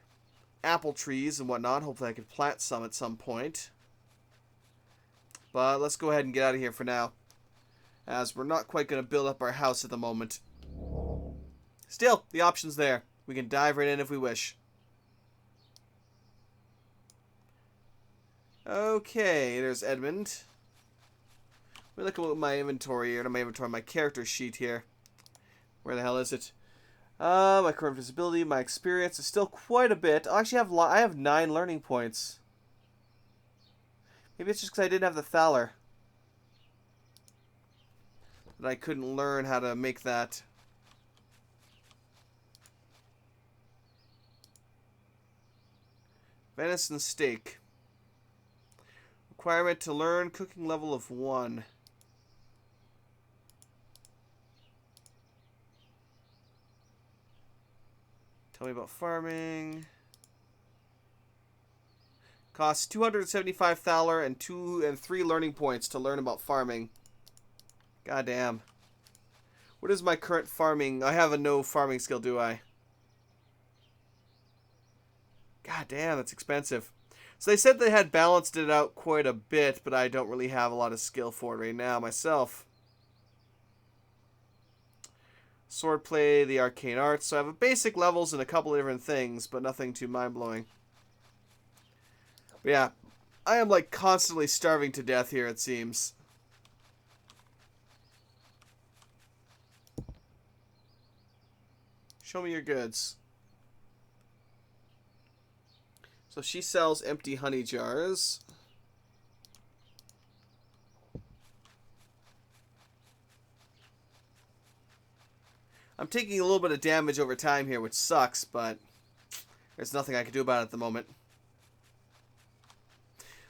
apple trees and whatnot. Hopefully I can plant some at some point. But let's go ahead and get out of here for now, as we're not quite going to build up our house at the moment. Still, the option's there. We can dive right in if we wish. Okay, there's Edmund. Let me look at my inventory here. Not my inventory, my character sheet here. Where the hell is it? My current visibility, my experience is still quite a bit. I actually I have 9 learning points. Maybe it's just because I didn't have the Thaler. That I couldn't learn how to make that. Venison steak. Requirement to learn cooking level of 1. Tell me about farming. Costs 275 Thaler and 3 learning points to learn about farming. God damn. What is my current farming? I have a no farming skill, do I? God damn, that's expensive. So they said they had balanced it out quite a bit, but I don't really have a lot of skill for it right now myself. Swordplay, the arcane arts. So I have a basic levels and a couple of different things, but nothing too mind-blowing. But yeah, I am like constantly starving to death here, it seems. Show me your goods. So she sells empty honey jars. I'm taking a little bit of damage over time here, which sucks, but there's nothing I can do about it at the moment.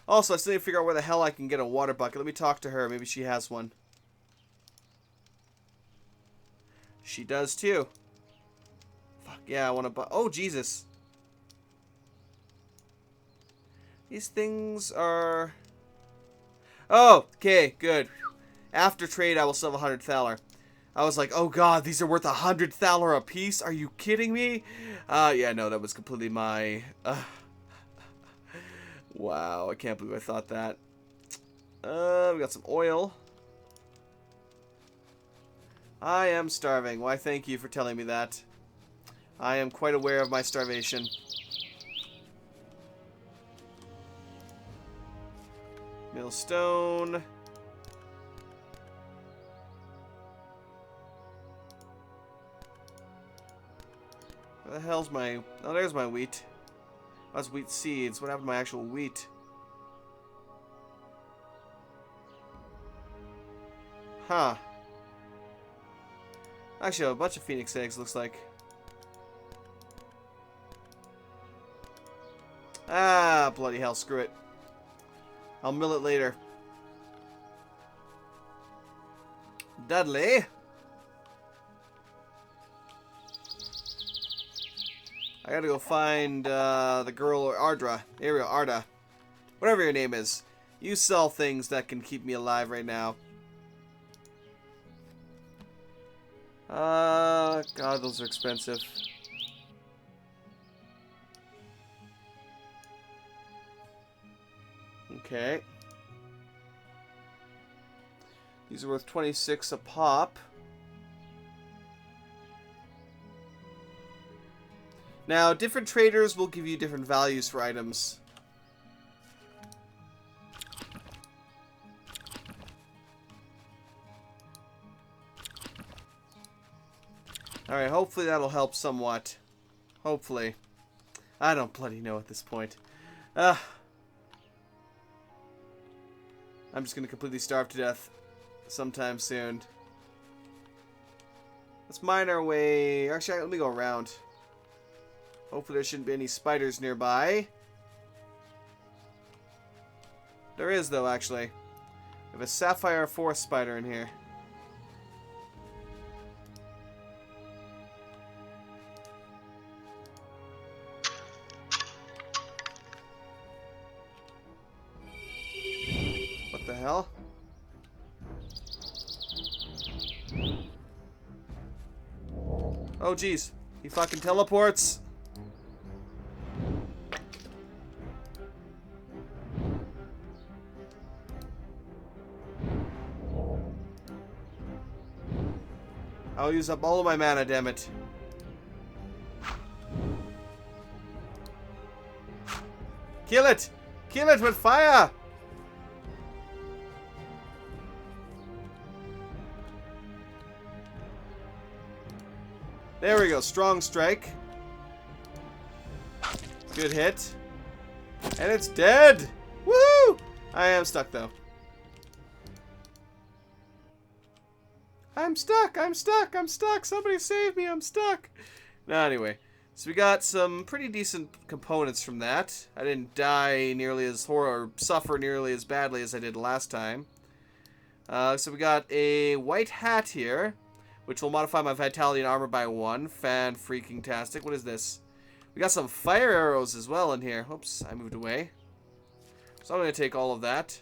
Also, I still need to figure out where the hell I can get a water bucket. Let me talk to her. Maybe she has one. She does too. Fuck yeah, I want to buy... Oh, Jesus. These things are... Oh, okay, good. After trade, I will sell 100 Thaler. I was like, oh god, these are worth 100 Thaler a piece? Are you kidding me? Yeah, no, that was completely my... Wow, I can't believe I thought that. We got some oil. I am starving. Why, thank you for telling me that. I am quite aware of my starvation. Millstone. Where the hell's my... Oh, there's my wheat. That's wheat seeds. What happened to my actual wheat? Huh. Actually, I have a bunch of phoenix eggs, looks like. Ah, bloody hell, screw it. I'll mill it later. Dudley. I gotta go find the girl, or Ardra. Here we go, Arda. Whatever your name is. You sell things that can keep me alive right now. God, those are expensive. Okay. These are worth 26 a pop. Now, different traders will give you different values for items. Alright, hopefully that'll help somewhat. Hopefully. I don't bloody know at this point. I'm just gonna completely starve to death sometime soon. Let's mine our way. Actually, let me go around. Hopefully there shouldn't be any spiders nearby. There is, though, actually. We have a sapphire forest spider in here. What the hell? Oh, jeez. He fucking teleports. I'll use up all of my mana, damn it. Kill it! Kill it with fire! There we go, strong strike. Good hit. And it's dead! Woo! I am stuck though. I'm stuck, I'm stuck, I'm stuck. Somebody save me, I'm stuck. No, anyway. So we got some pretty decent components from that. I didn't die nearly as or suffer nearly as badly as I did last time. So we got a white hat here, which will modify my vitality and armor by 1. Fan-freaking-tastic. What is this? We got some fire arrows as well in here. Oops, I moved away. So I'm going to take all of that.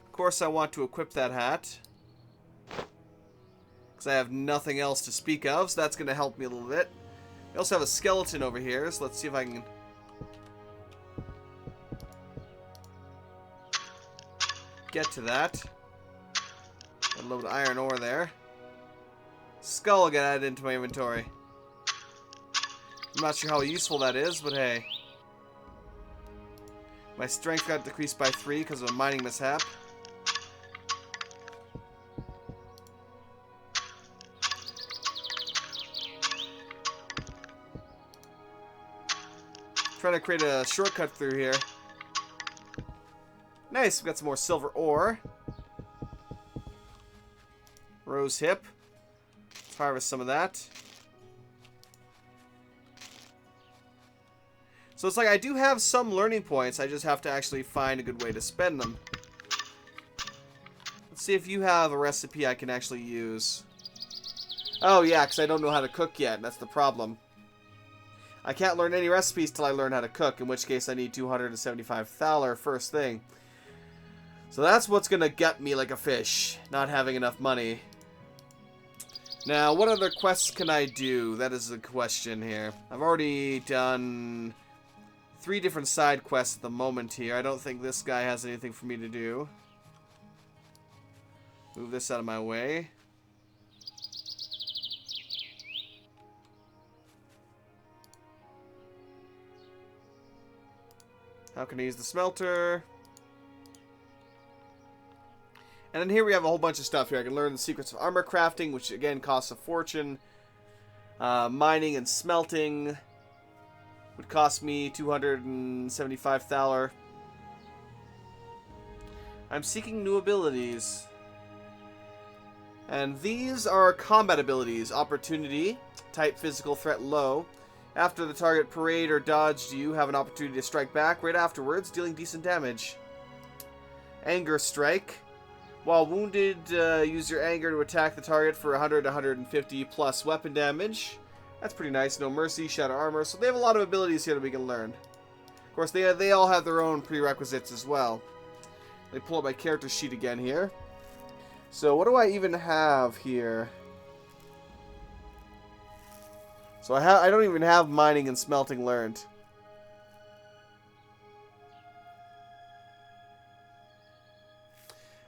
Of course, I want to equip that hat, because I have nothing else to speak of, so that's going to help me a little bit. We also have a skeleton over here, so let's see if I can get to that. Got a little bit of iron ore there. Skull got added into my inventory. I'm not sure how useful that is, but hey. My strength got decreased by 3 because of a mining mishap. Trying to create a shortcut through here. Nice, we got some more silver ore. Rose hip. Let's harvest some of that. So it's like I do have some learning points. I just have to actually find a good way to spend them. Let's see if you have a recipe I can actually use. Oh yeah, because I don't know how to cook yet. That's the problem. I can't learn any recipes till I learn how to cook, in which case I need 275 thaler first thing. So that's what's going to gut me like a fish, not having enough money. Now, what other quests can I do? That is the question here. I've already done 3 different side quests at the moment here. I don't think this guy has anything for me to do. Move this out of my way. How can I use the smelter? And then here we have a whole bunch of stuff here. I can learn the secrets of armor crafting, which again costs a fortune. Mining and smelting would cost me 275 thaler. I'm seeking new abilities. And these are combat abilities. Opportunity, type physical threat low. After the target parade or dodged you, have an opportunity to strike back right afterwards, dealing decent damage. Anger Strike. While wounded, use your anger to attack the target for 100 to 150 plus weapon damage. That's pretty nice. No Mercy, Shadow Armor. So they have a lot of abilities here that we can learn. Of course, they all have their own prerequisites as well. Let me pull up my character sheet again here. So what do I even have here? So I don't even have mining and smelting learned.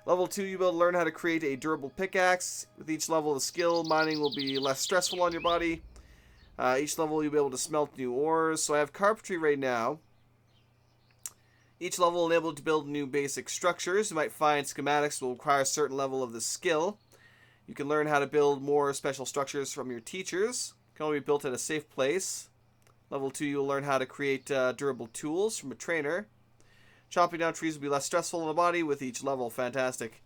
Level 2, you'll be able to learn how to create a durable pickaxe. With each level of the skill, mining will be less stressful on your body. Each level, you'll be able to smelt new ores. So I have carpentry right now. Each level will enable you to build new basic structures. You might find schematics will require a certain level of the skill. You can learn how to build more special structures from your teachers. Can only be built at a safe place. Level 2, you'll learn how to create durable tools from a trainer. Chopping down trees will be less stressful on the body with each level. Fantastic.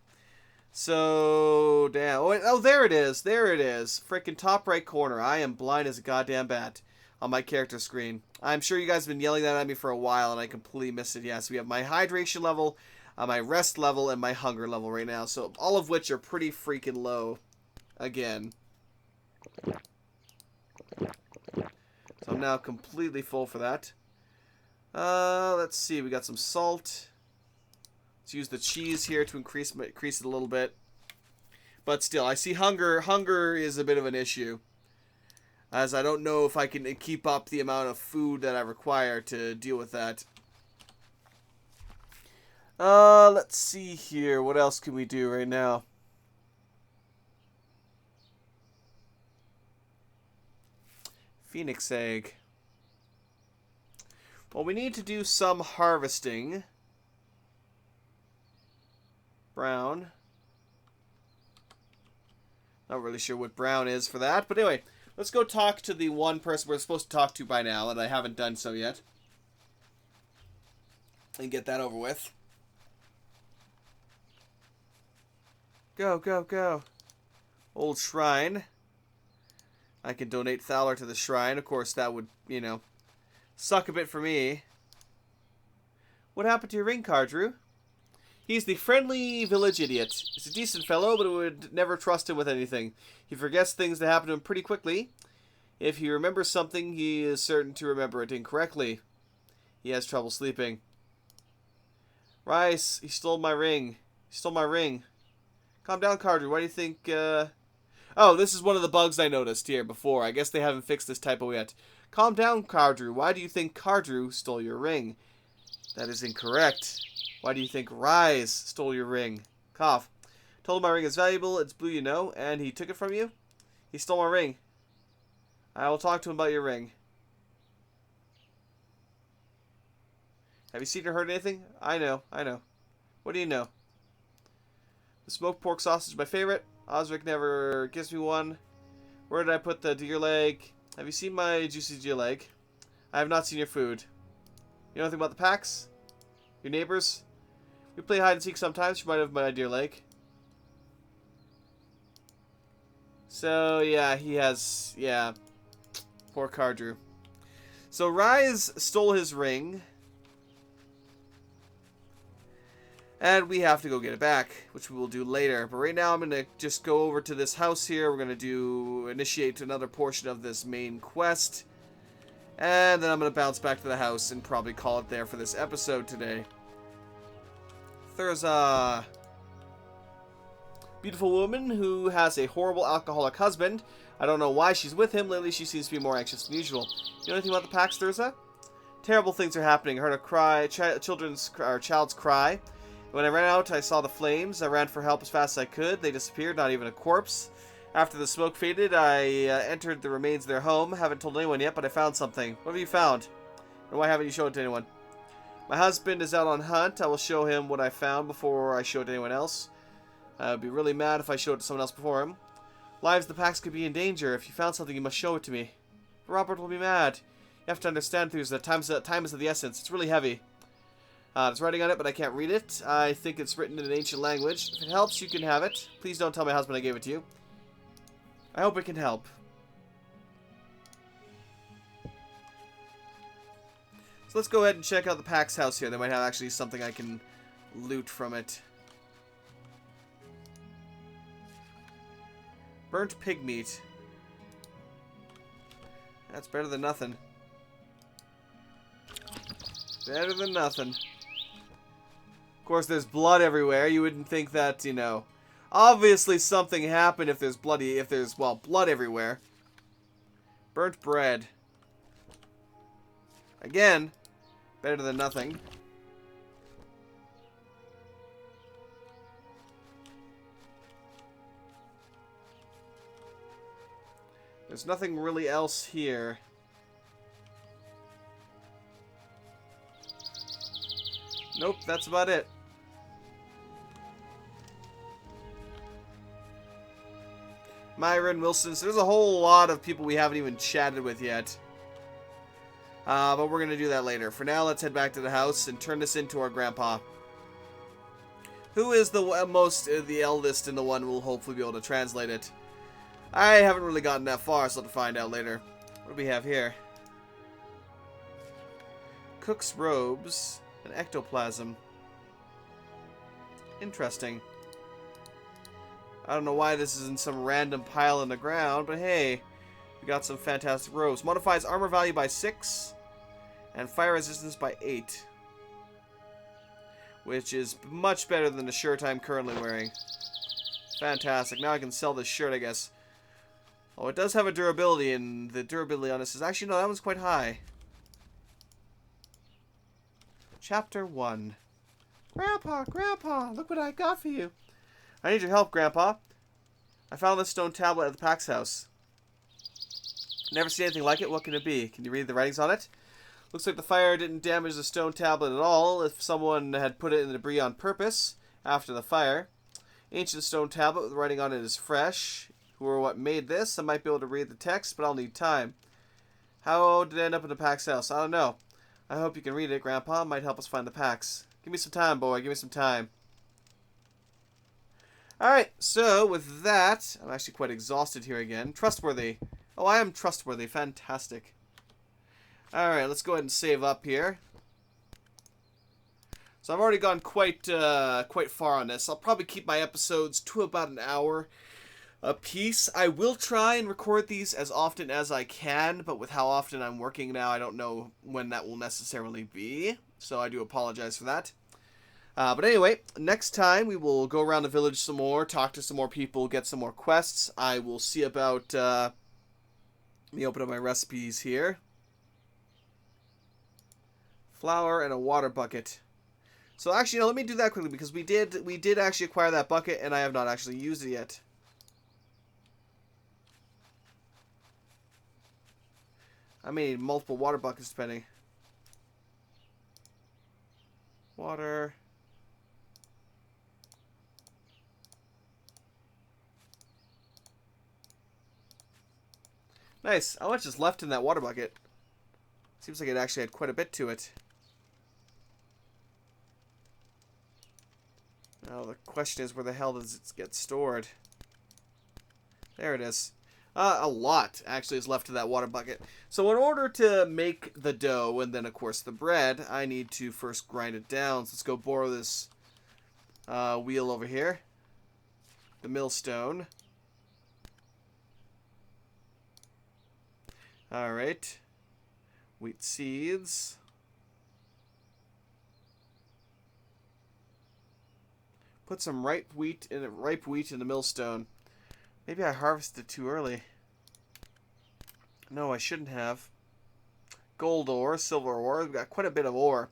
So, damn. Oh, there it is. There it is. Freaking top right corner. I am blind as a goddamn bat on my character screen. I'm sure you guys have been yelling that at me for a while, and I completely missed it. Yes, we have my hydration level, my rest level, and my hunger level right now. So, all of which are pretty freaking low. Again. So I'm now completely full for that. Let's see. We got some salt. Let's use the cheese here to increase it a little bit. But still, I see hunger. Hunger is a bit of an issue, as I don't know if I can keep up the amount of food that I require to deal with that. Let's see here. What else can we do right now? Phoenix egg. Well, we need to do some harvesting. Brown. Not really sure what brown is for that. But anyway, let's go talk to the one person we're supposed to talk to by now, and I haven't done so yet. And get that over with. Go, go, go. Old shrine. I can donate Thaler to the shrine. Of course, that would, you know, suck a bit for me. What happened to your ring card, Drew? He's the friendly village idiot. He's a decent fellow, but I would never trust him with anything. He forgets things that happen to him pretty quickly. If he remembers something, he is certain to remember it incorrectly. He has trouble sleeping. Rice, he stole my ring. He stole my ring. Calm down, Cardru. Why do you think, Oh, this is one of the bugs I noticed here before. I guess they haven't fixed this typo yet. Calm down, Cardru. Why do you think Cardru stole your ring? That is incorrect. Why do you think Rise stole your ring? Cough. Told him my ring is valuable. It's blue, you know. And he took it from you? He stole my ring. I will talk to him about your ring. Have you seen or heard anything? I know. What do you know? The smoked pork sausage is my favorite. Osric never gives me one. Where did I put the deer leg? Have you seen my juicy deer leg? I have not seen your food. You know anything about the packs? Your neighbors? We play hide and seek sometimes. You might have my deer leg. So, yeah, he has... Yeah. Poor Cardru. So, Rise stole his ring. And we have to go get it back, which we will do later. But right now I'm going to just go over to this house here. We're going to initiate another portion of this main quest. And then I'm going to bounce back to the house and probably call it there for this episode today. There's a beautiful woman who has a horrible alcoholic husband. I don't know why she's with him. Lately she seems to be more anxious than usual. You know anything about the packs, Thurza? Terrible things are happening. I heard a cry, child's cry. When I ran out, I saw the flames. I ran for help as fast as I could. They disappeared, not even a corpse. After the smoke faded, I entered the remains of their home. Haven't told anyone yet, but I found something. What have you found? And why haven't you shown it to anyone? My husband is out on hunt. I will show him what I found before I show it to anyone else. I would be really mad if I showed it to someone else before him. Lives of the packs could be in danger. If you found something, you must show it to me. Robert will be mad. You have to understand, Thurs, that time is of the essence. It's really heavy. There's writing on it, but I can't read it. I think it's written in an ancient language. If it helps, you can have it. Please don't tell my husband I gave it to you. I hope it can help. So let's go ahead and check out the Pax house here. They might have actually something I can loot from it. Burnt pig meat. That's better than nothing. Better than nothing. Of course, there's blood everywhere. You wouldn't think that, you know... Obviously something happened if there's well, blood everywhere. Burnt bread. Again, better than nothing. There's nothing really else here. Nope, that's about it. Myron, Wilson, so there's a whole lot of people we haven't even chatted with yet. But we're going to do that later. For now, let's head back to the house and turn this into our grandpa. Who is the the eldest and the one who will hopefully be able to translate it. I haven't really gotten that far, so I'll have to find out later. What do we have here? Cook's robes and ectoplasm. Interesting. I don't know why this is in some random pile in the ground, but hey, we got some fantastic robes. Modifies armor value by 6 and fire resistance by 8. Which is much better than the shirt I'm currently wearing. Fantastic. Now I can sell this shirt, I guess. Oh, it does have a durability, and the durability on this is... Actually, no, that one's quite high. Chapter 1. Grandpa, Grandpa, look what I got for you. I need your help, Grandpa. I found this stone tablet at the Pax house. Never seen anything like it. What can it be? Can you read the writings on it? Looks like the fire didn't damage the stone tablet at all. If someone had put it in the debris on purpose after the fire. Ancient stone tablet with writing on it is fresh. Who or what made this? I might be able to read the text, but I'll need time. How did it end up in the Pax house? I don't know. I hope you can read it, Grandpa. It might help us find the Pax. Give me some time, boy. Give me some time. Alright, so with that, I'm actually quite exhausted here again. Trustworthy. Oh, I am trustworthy. Fantastic. Alright, let's go ahead and save up here. So I've already gone quite far on this. I'll probably keep my episodes to about an hour a piece. I will try and record these as often as I can, but with how often I'm working now, I don't know when that will necessarily be. So I do apologize for that. But anyway, next time we will go around the village some more, talk to some more people, get some more quests. I will see about, let me open up my recipes here. Flour and a water bucket. So actually, no, let me do that quickly because we did actually acquire that bucket and I have not actually used it yet. I may need multiple water buckets depending. Water. Nice. How much is left in that water bucket? Seems like it actually had quite a bit to it. Now the question is, where the hell does it get stored? There it is. A lot actually is left of that water bucket. So in order to make the dough and then of course the bread, I need to first grind it down. So let's go borrow this wheel over here. The millstone. Alright. Wheat seeds. Put some ripe wheat in the millstone. Maybe I harvested too early. No, I shouldn't have. Gold ore, silver ore. We've got quite a bit of ore.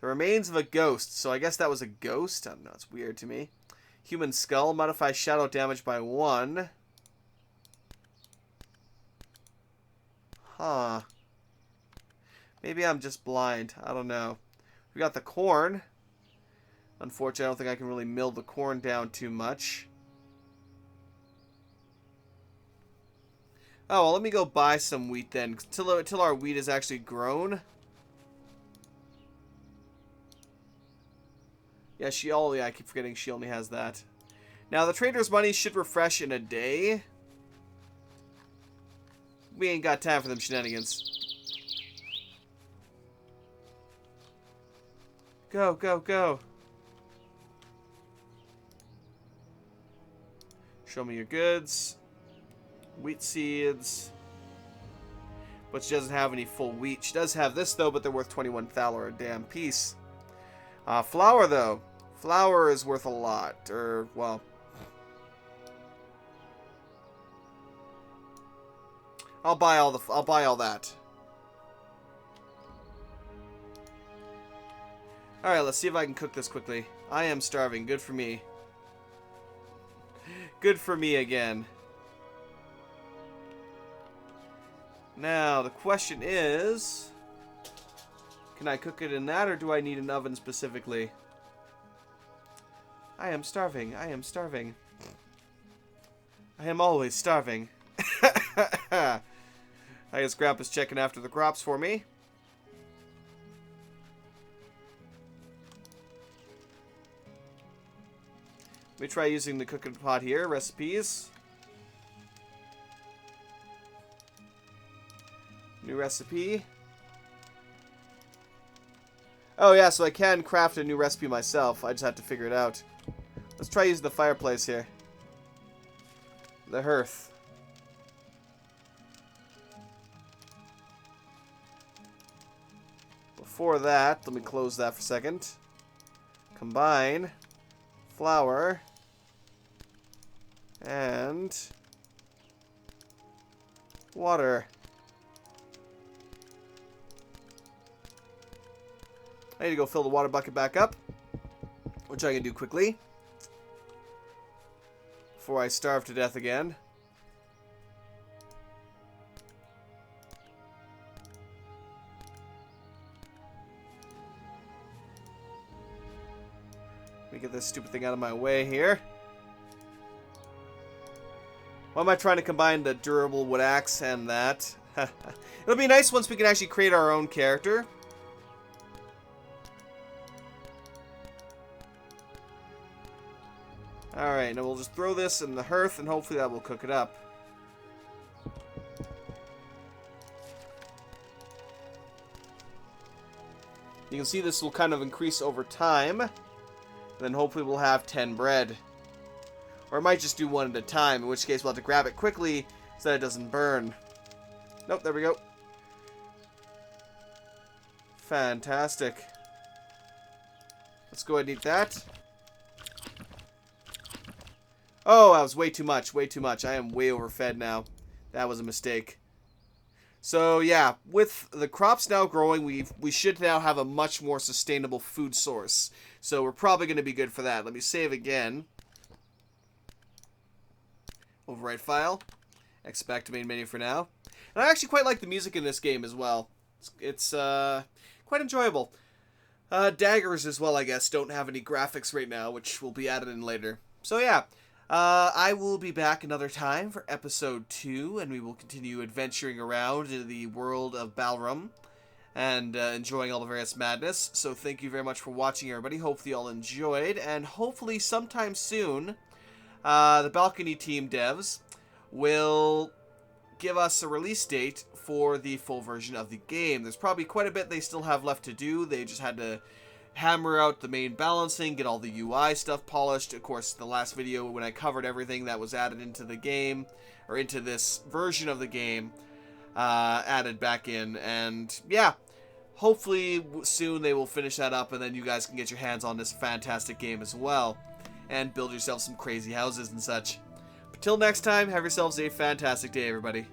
The remains of a ghost. So I guess that was a ghost. I don't know. It's weird to me. Human skull. Modifies shadow damage by 1. Huh. Maybe I'm just blind. I don't know. We got the corn. Unfortunately, I don't think I can really mill the corn down too much. Oh, well, let me go buy some wheat then, till our wheat is actually grown. Yeah, I keep forgetting she only has that. Now, the trader's money should refresh in a day. We ain't got time for them shenanigans. Go, go, go. Show me your goods. Wheat seeds. But she doesn't have any full wheat. She does have this, though, but they're worth 21 thaler a damn piece. Flour, though. Flour is worth a lot. Or, well... I'll buy all that. Alright, let's see if I can cook this quickly. I am starving. Good for me. Good for me again. Now, the question is... Can I cook it in that, or do I need an oven specifically? I am starving. I am starving. I am always starving. I guess Grandpa's checking after the crops for me. Let me try using the cooking pot here. Recipes. New recipe. Oh yeah, so I can craft a new recipe myself. I just have to figure it out. Let's try using the fireplace here. The hearth. Before that, let me close that for a second. Combine flour and water. I need to go fill the water bucket back up, which I can do quickly before I starve to death again. Let me get this stupid thing out of my way here. Why am I trying to combine the durable wood axe and that? It'll be nice once we can actually create our own character. Alright, now we'll just throw this in the hearth and hopefully that will cook it up. You can see this will kind of increase over time. Then hopefully we'll have 10 bread. Or I might just do one at a time, in which case we'll have to grab it quickly so that it doesn't burn. Nope, there we go. Fantastic. Let's go ahead and eat that. Oh, that was way too much, way too much. I am way overfed now. That was a mistake. So yeah, with the crops now growing, we should now have a much more sustainable food source. So we're probably going to be good for that. Let me save again. Overwrite file. X back to main menu for now. And I actually quite like the music in this game as well. It's quite enjoyable. Daggers as well, I guess, don't have any graphics right now, which will be added in later. So yeah. I will be back another time for episode 2, and we will continue adventuring around in the world of Balrum and enjoying all the various madness. So thank you very much for watching, everybody. Hopefully you all enjoyed, and hopefully sometime soon, the Balcony Team devs will give us a release date for the full version of the game. There's probably quite a bit they still have left to do. They just had to hammer out the main balancing, get all the UI stuff polished. Of course, the last video when I covered everything that was added into the game, or into this version of the game, added back in. And yeah, hopefully soon they will finish that up, and then you guys can get your hands on this fantastic game as well, and build yourself some crazy houses and such. But till next time, have yourselves a fantastic day, everybody.